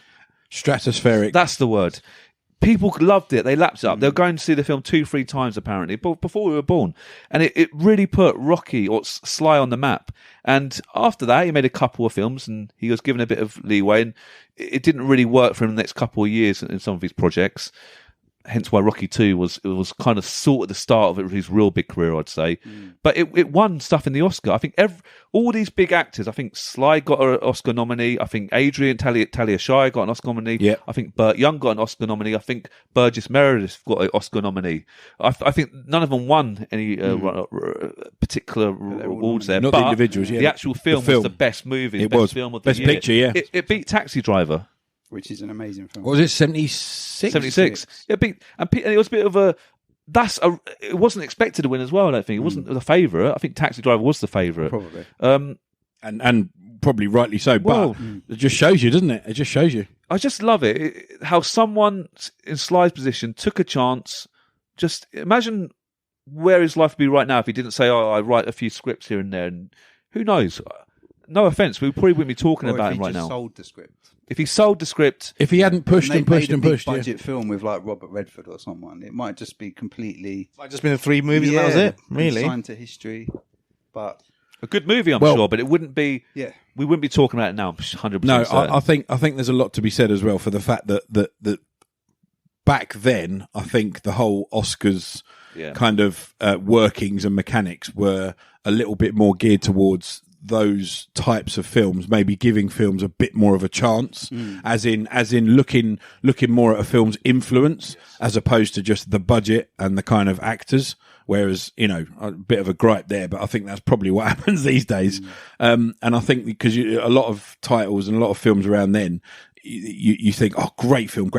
Stratospheric. That's the word. People loved it. They lapped it up. They were going to see the film 2-3 times, apparently, before we were born. And it really put Rocky or Sly on the map. And after that, he made a couple of films and he was given a bit of leeway. And it didn't really work for him the next couple of years in some of his projects. Hence why Rocky 2 was kind of sort of the start of his real big career, I'd say. But it won stuff in the Oscar. I think all these big actors, I think Sly got an Oscar nominee. I think Adrian Talia Shire got an Oscar nominee. Yeah. I think Burt Young got an Oscar nominee. I think Burgess Meredith got an Oscar nominee. I think none of them won any particular awards there. Not but the individuals, yeah. The actual film was the best movie. It best was. film of the Best year. picture, yeah. It beat Taxi Driver. Which is an amazing film. What was it, 76? 76. Yeah, and it was a bit of a. It wasn't expected to win as well. I don't think it wasn't the favourite. I think Taxi Driver was the favourite. Probably. And probably rightly so. Well, but it just shows you, doesn't it? It just shows you. I just love it. How someone in Sly's position took a chance. Just imagine where his life would be right now if he didn't say, "Oh, I write a few scripts here and there." And who knows? No offence, we probably wouldn't be talking about him right now. Sold the script. If he sold the script, If he hadn't pushed and pushed and pushed, budget film with like Robert Redford or someone, it might just be completely. Might just been the 3 movies and that was it. Really? Signed to history, but a good movie, I'm sure, but it wouldn't be. Yeah. We wouldn't be talking about it now. 100%. No, certain. I think there's a lot to be said as well for the fact that back then, I think the whole Oscars kind of workings and mechanics were a little bit more geared towards those types of films, maybe giving films a bit more of a chance, as in looking more at a film's influence as opposed to just the budget and the kind of actors. Whereas, a bit of a gripe there, but I think that's probably what happens these days. And I think because a lot of titles and a lot of films around then, you think, oh, great film.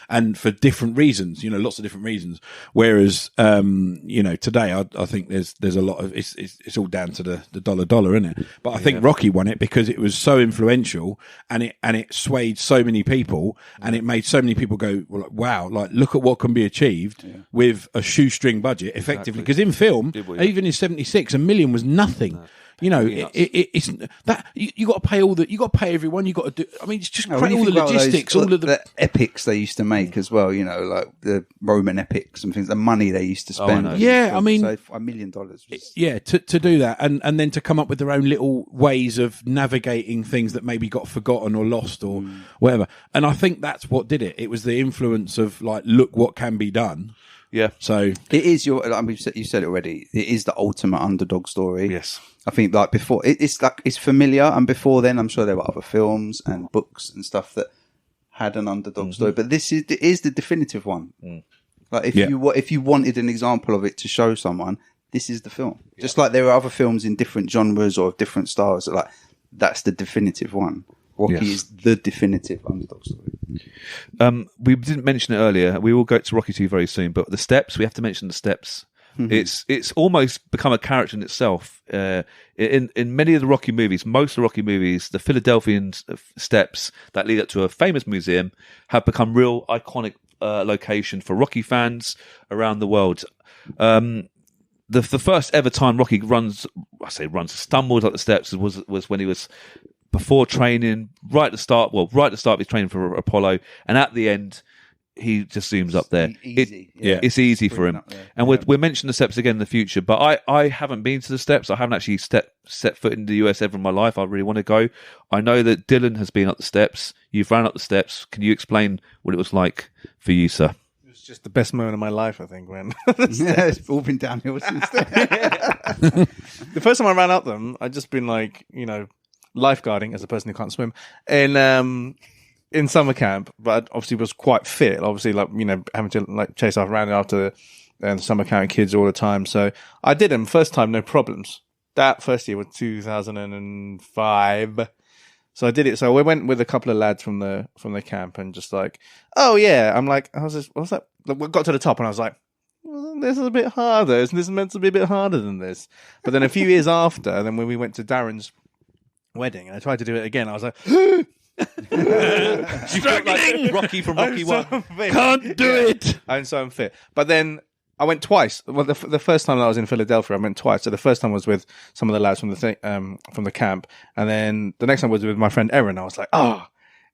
And for different reasons, lots of different reasons. Whereas, today I think there's a lot of, it's all down to the dollar, isn't it? But I think Rocky won it because it was so influential and it swayed so many people and it made so many people go, well, wow, like look at what can be achieved with a shoestring budget effectively. Because in film, even in 76, $1 million was nothing. It's that you got to pay you got to pay everyone. You got to do. I mean, it's just all the logistics, all of the epics they used to make as well. Like the Roman epics and things. The money they used to spend. I mean, so $1 million. To do that, and then to come up with their own little ways of navigating things that maybe got forgotten or lost or whatever. And I think that's what did it. It was the influence of like, look what can be done. Yeah. So it is you said it already. It is the ultimate underdog story. Yes. I think like before it's familiar, and before then I'm sure there were other films and books and stuff that had an underdog story, but it is the definitive one. Like if you wanted an example of it to show someone, this is the film. Just like there are other films in different genres or different styles, like that's the definitive one. Rocky is the definitive underdog story. We didn't mention it earlier. We will go to Rocky 2 very soon, but the steps, we have to mention the steps. It's almost become a character in itself. In many of the Rocky movies, most of the Rocky movies, the Philadelphian steps that lead up to a famous museum have become real iconic location for Rocky fans around the world. The first ever time Rocky stumbled up the steps was when he was before training, right at the start of his training for Apollo, and at the end, he just zooms up there. It's easy for him. And we'll mention the steps again in the future, but I haven't been to the steps. I haven't actually set foot in the US ever in my life. I really want to go. I know that Dylan has been up the steps. You've ran up the steps. Can you explain what it was like for you, sir? It was just the best moment of my life, I think, when Yeah, it's all been downhill since then. the first time I ran up them, I'd just been like, lifeguarding as a person who can't swim in summer camp, but I obviously was quite fit. Obviously, having to chase around after the summer camp kids all the time. So I did them first time, no problems. That first year was 2005. So I did it. So we went with a couple of lads from the camp and just like, oh yeah, I'm like, what's that? We got to the top and I was like, well, this is a bit harder. Isn't this meant to be a bit harder than this? But then a few years after, then when we went to Darren's wedding and I tried to do it again, I was like, Struggling! Rocky from Rocky One. Can't do it. I'm so unfit. But then I went twice. Well, the first time that I was in Philadelphia, I went twice. So the first time was with some of the lads from the camp, and then the next time was with my friend Erin. I was like,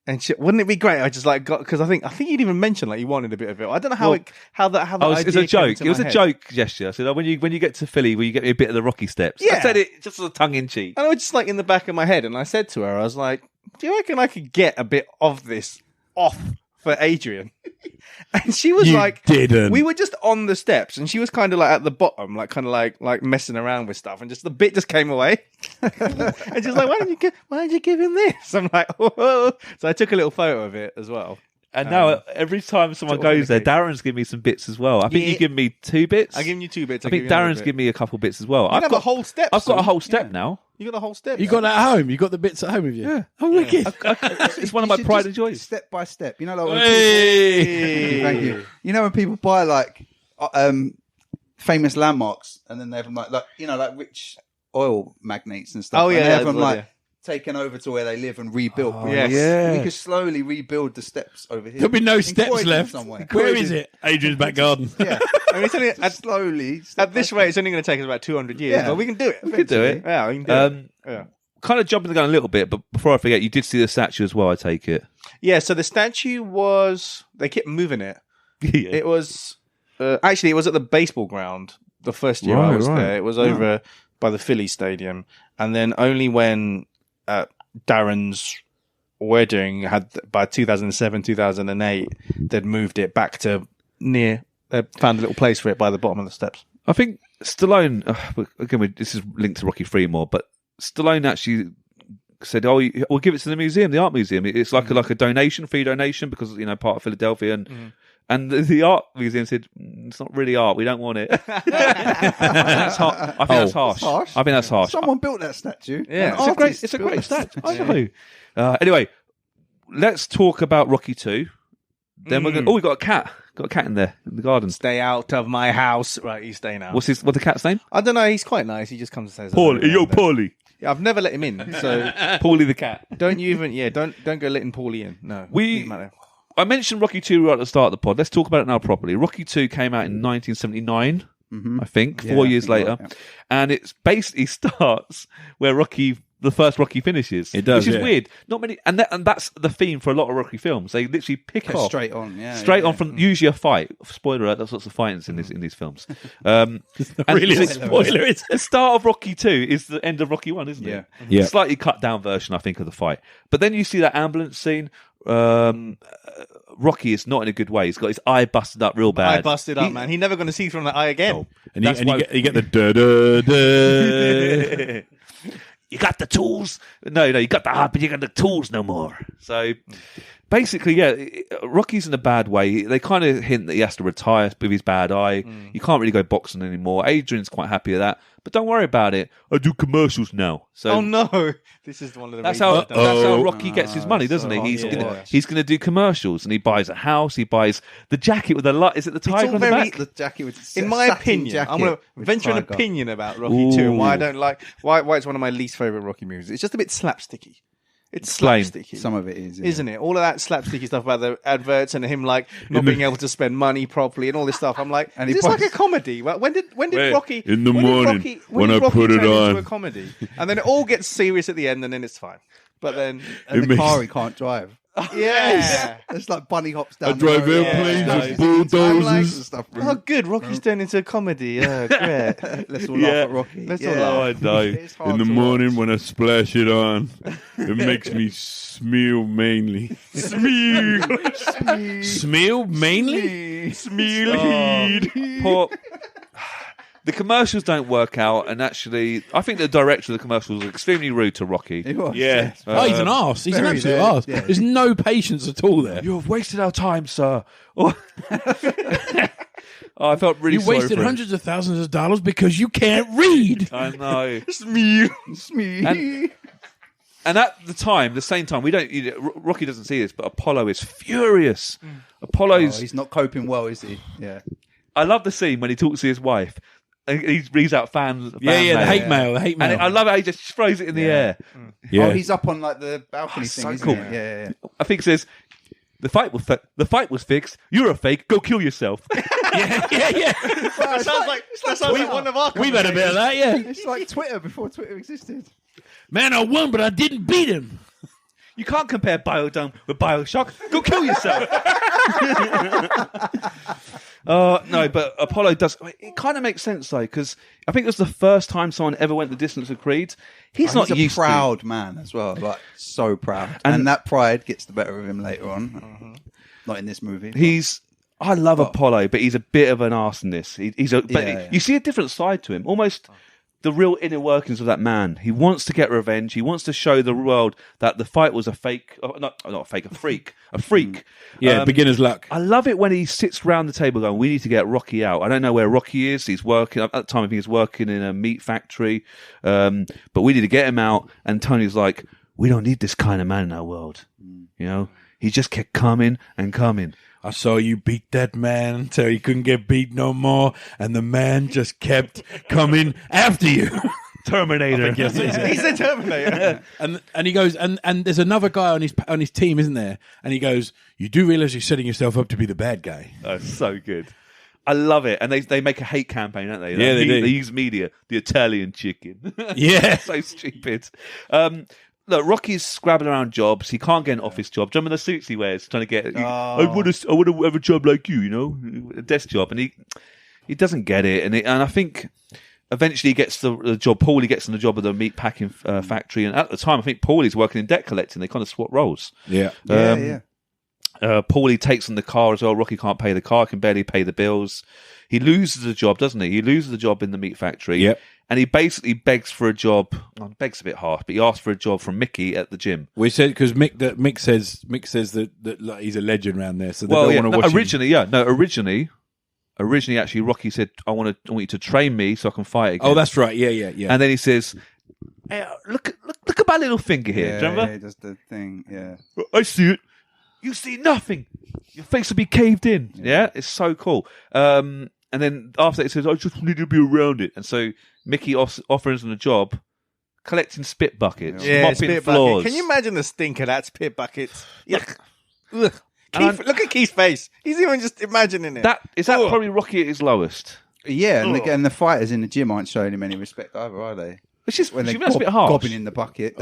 and shit, wouldn't it be great? I just because I think you'd even mentioned you wanted a bit of it. I don't know how that it's a joke. It was a joke gesture. I said, when you get to Philly, will you get me a bit of the Rocky steps? Yeah. I said it just as a tongue in cheek. And I was just in the back of my head, and I said to her, I was like, do you reckon I could get a bit of this off for Adrian? And she was didn't. We were just on the steps and she was kind of at the bottom, kind of like messing around with stuff, and just the bit just came away. And she's like, why did you give him this? I'm like, whoa. So I took a little photo of it as well. And now every time someone goes there, Darren's giving me some bits as well. I think you give me 2 bits. I give you 2 bits. I think Darren's given me a couple bits as well. I've got a whole step. I've got a whole step now. You got a whole step. You got that at home. You got the bits at home with you. Yeah. Oh, wicked. It's one of my pride and joys. Step by step. When people, Hey! thank you. When people buy famous landmarks and then they have them like rich oil magnates and stuff. Oh yeah, and they have them yeah. taken over to where they live and rebuilt. yes. We could slowly rebuild the steps over here. There'll be no steps Croydon left. somewhere. Where is it? Adrian's back garden. Yeah. I mean, it's only slowly. at this rate, it's only going to take us about 200 years, Yeah. but we can do it. We could do it. Yeah, we can do it. Yeah. Kind of jumping the gun a little bit, but before I forget, you did see the statue as well, I take it. Yeah, so the statue they kept moving it. Yeah. It was, actually, it was at the baseball ground the first year I was there. It was over by the Philly Stadium. And then only when Darren's wedding by 2007, 2008, they'd moved it back to they found a little place for it by the bottom of the steps. I think Stallone, again, this is linked to Rocky 3 more, but Stallone actually said, we'll give it to the museum, the art museum. It's like a donation, free donation, because, part of Philadelphia. And the art museum said, it's not really art, we don't want it. I think that's harsh. I think that's harsh. Someone built that statue. Yeah. It's a great statue. I know. Anyway, let's talk about Rocky 2. Then we're going. Oh, we got a cat. Got a cat in there in the garden. Stay out of my house. Right, he's staying out. What's the cat's name? I don't know. He's quite nice. He just comes and says, Paulie. Yeah, I've never let him in. So Paulie the cat. don't you even? Yeah, don't go letting Paulie in. No. I mentioned Rocky 2 right at the start of the pod. Let's talk about it now properly. Rocky 2 came out in 1979, I think, 4 years later, and it basically starts where the first Rocky finishes. It does, which is weird. Not many, and that's the theme for a lot of Rocky films. They literally pick it off straight on, on from usually a fight. Spoiler alert: there's lots of fights in these films. Really a spoiler. It's the start of Rocky 2 is the end of Rocky 1, isn't it? Yeah. Slightly cut down version, I think, of the fight. But then you see that ambulance scene. Rocky is not in a good way. He's got his eye busted up real bad. Eye busted up, man. He's never going to see from the eye again. No. And you get the da-da-da. You got the tools. No, you got the heart, but you got the tools no more. So basically, Rocky's in a bad way. They kind of hint that he has to retire with his bad eye. You can't really go boxing anymore. Adrian's quite happy with that. But don't worry about it. I do commercials now. So oh no, this is one of the. That's how Rocky gets his money, doesn't he? He's going to do commercials, and he buys a house. He buys the jacket with the light. Is it the tiger on the back? The jacket with in my opinion, I'm going to venture an opinion about Rocky 2 and why I don't like why it's one of my least favorite Rocky movies. It's just a bit slapsticky. It's slapsticky. Some of it is, isn't it? All of that slapsticky stuff about the adverts and him not being able to spend money properly and all this stuff. I'm like, is this like a comedy? When did Rocky in the morning when I put it on into a comedy? And then it all gets serious at the end, and then it's fine. But then in the car he can't drive. Yeah. It's like bunny hops down. I drive the road. airplanes with Timelines bulldozers. and stuff. Oh, good. Rocky's turned into a comedy. Oh, great. Let's all laugh at Rocky. Let's all Yeah. Oh, I know. It's hard In the to morning watch. when I splash it on, it makes me smell mainly. Smell mainly? Poor. The commercials don't work out, and actually, I think the director of the commercials was extremely rude to Rocky. It was, Yeah. Oh, he's an arse. He's an very absolute there, arse. yeah. There's no patience at all there. You have wasted our time, sir. Oh, I felt really You sorry wasted for him. hundreds of thousands of dollars because you can't read. I know. It's me. And at the same time, we don't. Rocky doesn't see this, but Apollo is furious. Apollo's. He's not coping well, is he? Yeah. I love the scene when he talks to his wife. And he reads out fan The mail. hate mail, the hate mail. And I love how he just throws it in the air. yeah. Oh, he's up on like the balcony thing, so isn't cool. he? Yeah. I think it says, the fight was fixed. You're a fake. Go kill yourself. yeah. That sounds like one of our We've had a bit of that, yeah. It's like Twitter before Twitter existed. Man, I won, but I didn't beat him. You can't compare Biodome with Bioshock. Go kill yourself. No, but Apollo does. It kind of makes sense though, because I think it was the first time someone ever went the distance with Creed. He's not He's used a proud man as well, like so proud, and that pride gets the better of him later on. Not in this movie. I love Apollo, but he's a bit of an arse in this. You see a different side to him, almost the real inner workings of that man. He wants to get revenge. He wants to show the world that the fight was a fake, not a fake, a freak. Yeah, beginner's luck. I love it when he sits round the table going, we need to get Rocky out. I don't know where Rocky is. He's working, at the time I think he's working in a meat factory, but we need to get him out. And Tony's like, we don't need this kind of man in our world. You know, he just kept coming and coming. I saw you beat that man until he couldn't get beat no more, and the man just kept coming after you. Terminator. He's the Terminator. And he goes, and there's another guy on his team, isn't there? And he goes, you do realize you're setting yourself up to be the bad guy. Oh, so good. I love it. And they make a hate campaign, don't they? Yeah, they do. They use media. The Italian chicken. Yeah. So stupid. Look, Rocky's scrabbling around jobs. He can't get an office job. Do you remember the suits he wears? Trying to get, I want to have a job like you, you know, a desk job. And he doesn't get it. And I think eventually he gets the job. Paulie gets in the job of the meat packing factory. And at the time, I think Paulie's working in debt collecting. They kind of swap roles. Yeah. Paulie takes on the car as well. Rocky can't pay the car, can barely pay the bills. He loses the job, doesn't he? He loses the job in the meat factory. Yep. And he basically begs for a job. Well, begs a bit harsh, but he asks for a job from Mickey at the gym. We said because Mick says that like, he's a legend around there, so they don't want to watch him. Originally, actually, Rocky said, "I want you to train me so I can fight again." Oh, that's right. Yeah. And then he says, "Hey, look at my little finger here. Do you remember? Yeah, that's the thing. Yeah. I see it. You see nothing. Your face will be caved in." Yeah, it's so cool. And then after that, he says, "I just need to be around it." And so Mickey offers him a job collecting spit buckets, mopping spit floors. bucket. Can you imagine the stink of that spit bucket? Yuck. Ugh. Look at Keith's face. He's even just imagining it. Is that probably Rocky at his lowest? Yeah, and the fighters in the gym aren't showing him any respect either, are they? It's just When that's a bit harsh. gobbing in the bucket.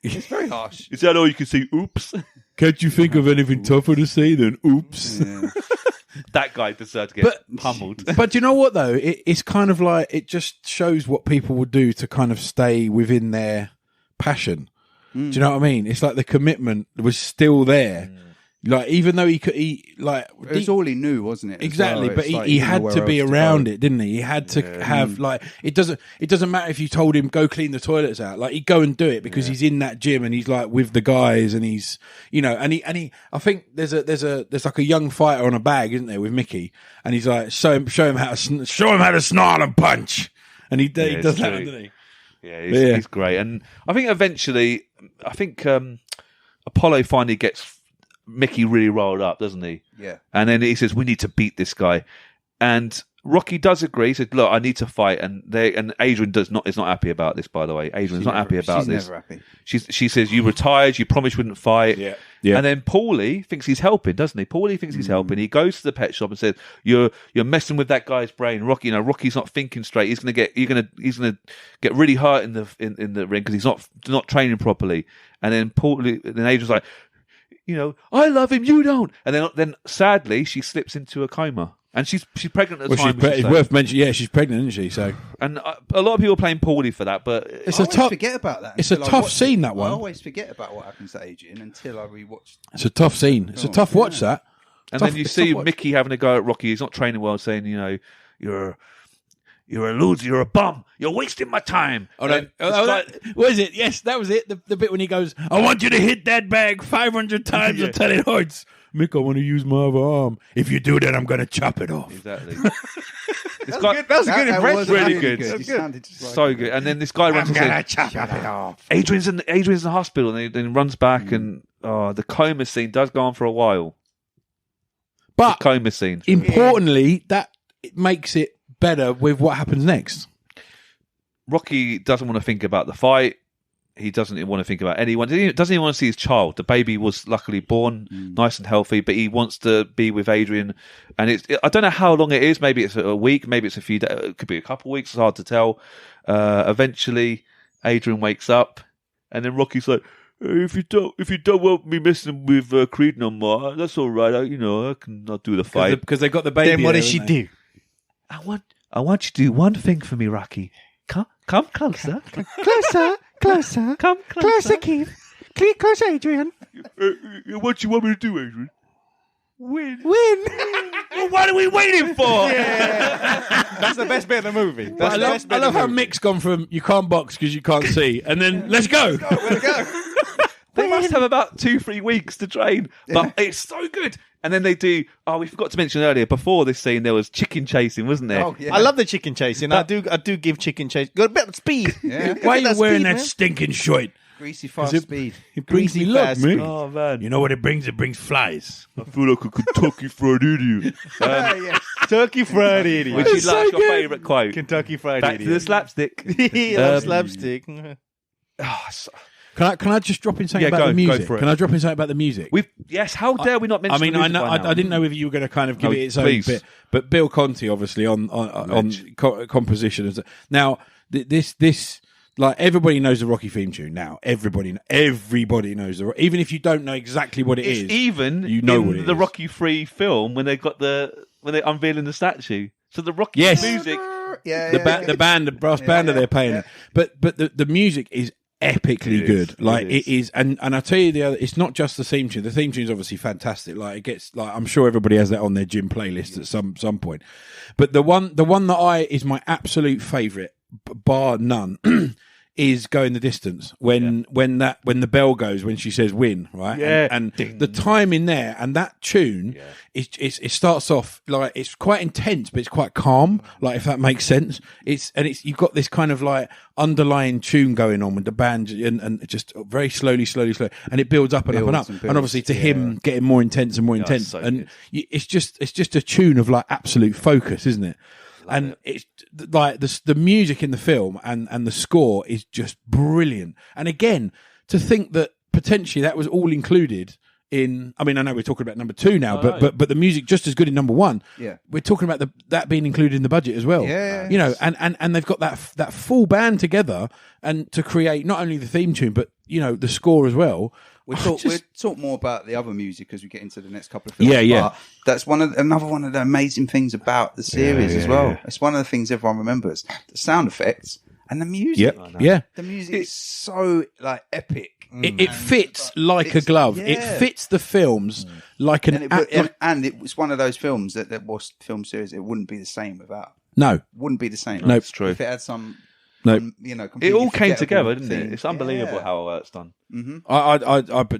It's very harsh. Is that all you can say? Oops. Can't you think of anything tougher to say than oops? Yeah. That guy deserved to get pummeled. But you know what though? It's kind of like it just shows what people would do to kind of stay within their passion. Do you know what I mean? It's like the commitment was still there. Like even though it was all he knew, wasn't it? Exactly, well? but It's like he didn't know had where to be else around go. it, didn't he? He had to have like it doesn't matter if you told him go clean the toilets out. Like he'd go and do it because he's in that gym and he's like with the guys and he's and he I think there's like a young fighter on a bag, isn't there, with Mickey, and he's like show him how to snarl and punch, and he does that, doesn't he? Yeah, he's great, and I think eventually, Apollo finally gets Mickey really rolled up, doesn't he? Yeah. And then he says, "We need to beat this guy," and Rocky does agree. He said, "Look, I need to fight," and Adrian is not happy about this. By the way, Adrian's not happy about this. She's never happy. She says, "You retired. You promised you wouldn't fight." Yeah. And then Paulie thinks he's helping, doesn't he? Paulie thinks he's helping. He goes to the pet shop and says, "You're messing with that guy's brain, Rocky. Rocky's not thinking straight. He's gonna get really hurt in the ring because he's not training properly." And then Adrian's like, I love him, you don't. And then sadly, she slips into a coma. And she's pregnant at the time. It's worth mentioning. Yeah, she's pregnant, isn't she? So, and a lot of people are playing poorly for that, but it's I always forget about that. It's a tough scene, that one. I always forget about what happens to Adrian until I rewatch. It's a tough scene. It's a tough watch, that. And then you see Mickey having a go at Rocky. He's not training well, saying, you're a loser, you're a bum, you're wasting my time. Oh, no. What is it? Yes, that was it. The bit when he goes, I want you to hit that bag 500 times until it hurts. Mick, I want to use my other arm. If you do that, I'm going to chop it off. Exactly. That was a good impression. Really good. You sounded just like So good. And then this guy runs and says, chop it off. Adrian's in the hospital, and then runs back, and the coma scene does go on for a while. But the coma scene. Importantly, that it makes it better with what happens next. Rocky doesn't want to think about the fight. He doesn't want to think about anyone. He doesn't even want to see his child. The baby was luckily born nice and healthy, but he wants to be with Adrian. And I don't know how long it is. Maybe it's a week. Maybe it's a few days. It could be a couple of weeks. It's hard to tell. Eventually, Adrian wakes up, and then Rocky's like, if you don't want me messing with Creed no more, that's all right. I can not do the fight because they got the baby. Then what does she do? I want you to do one thing for me, Rocky. Come closer. Closer. Come closer. Keith. Closer, Adrian. What you want me to do, Adrian? Win. Well, what are we waiting for? That's the best bit of the movie. I love how Mick's gone from you can't box because you can't see, and then let's go. They must have about 2-3 weeks to train, but it's so good. And then they do. Oh, we forgot to mention earlier. Before this scene, there was chicken chasing, wasn't there? Oh, yeah. I love the chicken chasing. I do give chicken chase. Got a bit of speed. Yeah. Why are you wearing that stinking shirt? Greasy fast speed. It brings me Greasy luck, fast man. speed. Oh man, You know what it brings? It brings flies. I feel like a Kentucky Fried Idiot. Yes. Turkey Fried Idiot. Which is so like your good. favourite quote. Kentucky Fried Back Idiot. to the slapstick. He loves slapstick. Can I just drop in something Yeah, about go- the go music? for it. Can I drop in something about the music? Yes. How dare we not mention? I mean, the I music know by now? I didn't know whether you were going to kind of give Oh, it its please. own bit, but Bill Conti obviously on composition. Now this like everybody knows the Rocky theme tune. Now everybody knows even if you don't know exactly what it It's is. even you know in what it the is. Rocky 3 film when they're unveiling the statue. So the Rocky Yes. music. Yeah, the brass band they're playing it. But the music is epically good. Like it is, and I tell you it's not just the theme tune. The theme tune is obviously fantastic. Like it gets like I'm sure everybody has that on their gym playlist at some point. But the one that is my absolute favourite, bar none. Is Going the Distance when the bell goes when she says win, right? Yeah. And the time in there and that tune it starts off like it's quite intense but it's quite calm, like if that makes sense. It's you've got this kind of like underlying tune going on with the band and just very slowly and it builds up and up and up. And obviously to him getting more intense and more intense. So and it's just a tune of like absolute focus, isn't it? And it's like the music in the film and the score is just brilliant. And again, to think that potentially that was all included in. I mean, I know we're talking about number 2 now, but the music just as good in number 1. Yeah, we're talking about that being included in the budget as well. Yeah, you know, and they've got that full band together and to create not only the theme tune but the score as well. We'll talk more about the other music as we get into the next couple of films. Yeah. But that's another one of the amazing things about the series as well. Yeah. It's one of the things everyone remembers: the sound effects and the music. Yeah. The music is so like epic. It fits like a glove. It fits the films like an. And it was one of those films that was film series. It wouldn't be the same without. No, wouldn't be the same. No, it's true. If it had some. No, it all came together, didn't it? It's unbelievable how it's done. Mm-hmm.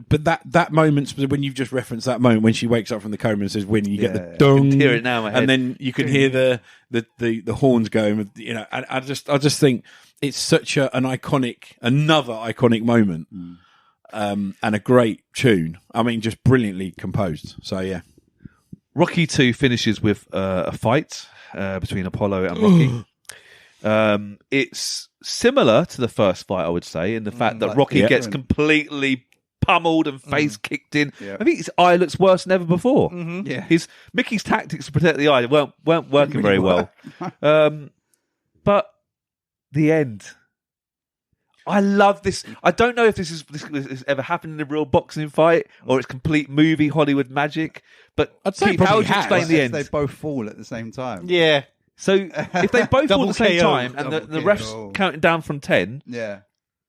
But that moment when you've just referenced that moment when she wakes up from the coma and says "win," you get the dong, I can hear it now in my head. and then you can hear the horns going. And I just think it's such another iconic moment, and a great tune. I mean, just brilliantly composed. So yeah, Rocky 2 finishes with a fight between Apollo and Rocky. It's similar to the first fight, I would say, in the fact that Rocky gets completely pummeled and face kicked in. I think his eye looks worse than ever before. Yeah, Mickey's tactics to protect the eye weren't working very well. But the end, I love this. I don't know if this has ever happened in a real boxing fight or it's complete movie Hollywood magic. But I'd say Keith, how probably would you has. explain the end? They both fall at the same time. Yeah. So if they both fall at the same KO. time and the Double ref's KO. counting down from 10, Yeah.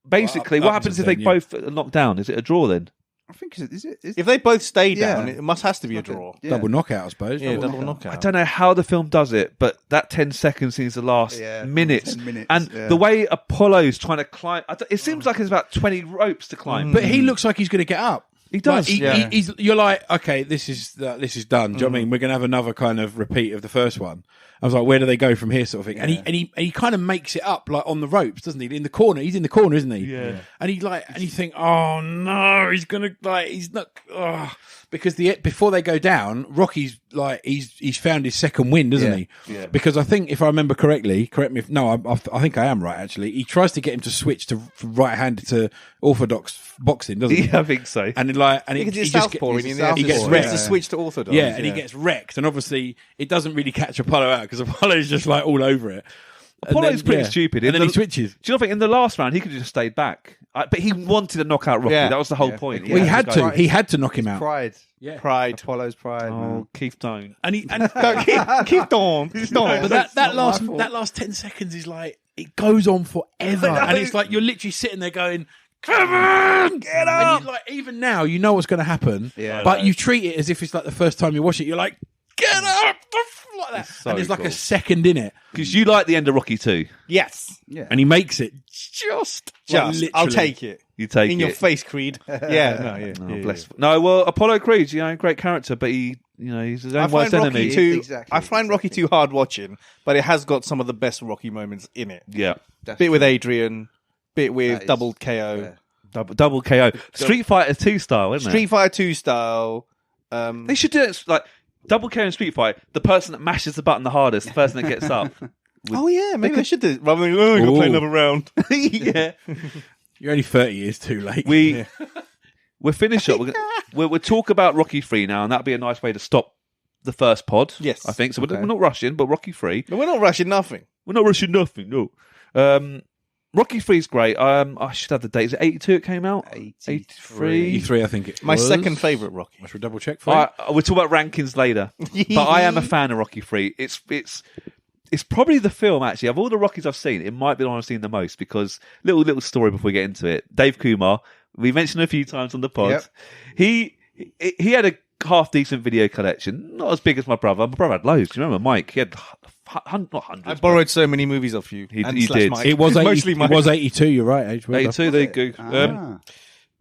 basically, Well, what up happens to if they 10, yeah. both are knocked down? Is it a draw then? I think is it? If they both stay down, Yeah. it has to be a draw. Yeah. Double knockout, I suppose. Yeah, Double double knockout. I don't know how the film does it, but that 10 seconds seems to last Yeah, minutes. 10 minutes, And yeah. the way Apollo's trying to climb, it seems like there's about 20 ropes to climb. But he looks like he's going to get up. He does. Like, you're like, okay, this is done. Do you know what I mean? We're going to have another kind of repeat of the first one. I was like, where do they go from here, sort of thing? And he kind of makes it up like on the ropes, doesn't he? In the corner, he's in the corner, isn't he? Yeah. And you think, oh no, he's gonna he's not. Because before they go down, Rocky's like he's found his second wind, doesn't he? Yeah. Because I think if I remember correctly, correct me if I think I am right. Actually, he tries to get him to switch to right-handed to orthodox boxing, doesn't he? Yeah, I think so. And he Because he it's just southpaw he's in a the he gets southpaw, wrecked. He has to switch to orthodox. Yeah, and he gets wrecked, and obviously it doesn't really catch Apollo out because Apollo's just like all over it. And Apollo's then, pretty stupid. And then he switches. Do you know what? In the last round, he could have just stayed back. But he wanted to knock out Rocky. Yeah. That was the whole Yeah. point. Well, Well, he Yeah, had it's to. right. He had to knock him out. Pride. Yeah. Pride. Apollo's pride. man. Oh, Keith, don't. And he and keep on. but that last 10 seconds is like it goes on forever, and it's like you're literally sitting there going, "Come on, get up!" And you, like even now, you know what's going to happen, Yeah. but you treat it as if it's like the first time you watch it. You're like, "Get up!" like that, so and there's like cool. a second in it, Because you like the end of Rocky 2. Yes. Yeah. and he makes it just. I'll literally. take it. You take In it. your face, Creed. Yeah. No, yeah. Oh, yeah, bless. yeah. No, well, Apollo Creed, great character, but he's his own worst enemy. Rocky- Too, Exactly, I find Rocky too hard watching, but it has got some of the best Rocky moments in it. Yeah. Bit with Adrian, bit with That is- double KO. yeah. Double KO. Street Fighter 2 style, isn't Street Fighter 2 style. it? They should do it like Double KO in Street Fight. The person that mashes the button the hardest, the person that gets up. Oh yeah, maybe they should do it. Rather than I'm gonna play Ooh. another round. Yeah. You're only 30 years too late. We're finished up. We'll talk about Rocky 3 now, and that'd be a nice way to stop the first pod. Yes. I think so. Okay. We're not rushing, but Rocky 3. No, we're not rushing nothing. We're not rushing nothing. No. Rocky 3 is great. I should have the date. Is it 82 it came out? 83. E3, I think it My was. second favourite Rocky. Should we double check for you? We'll talk about rankings later. But I am a fan of Rocky 3. It's probably the film, actually. Of all the Rockies I've seen, it might be the one I've seen the most because little story before we get into it. Dave Kumar, we mentioned him a few times on the pod. Yep. He had a half-decent video collection. Not as big as my brother. My brother had loads. Do you remember Mike? He had not hundreds. I borrowed so many movies off you. He and did. Mike. It was 80, mostly it Mike. was 82. You're right, Age. Well done. 82, there you go. Ah.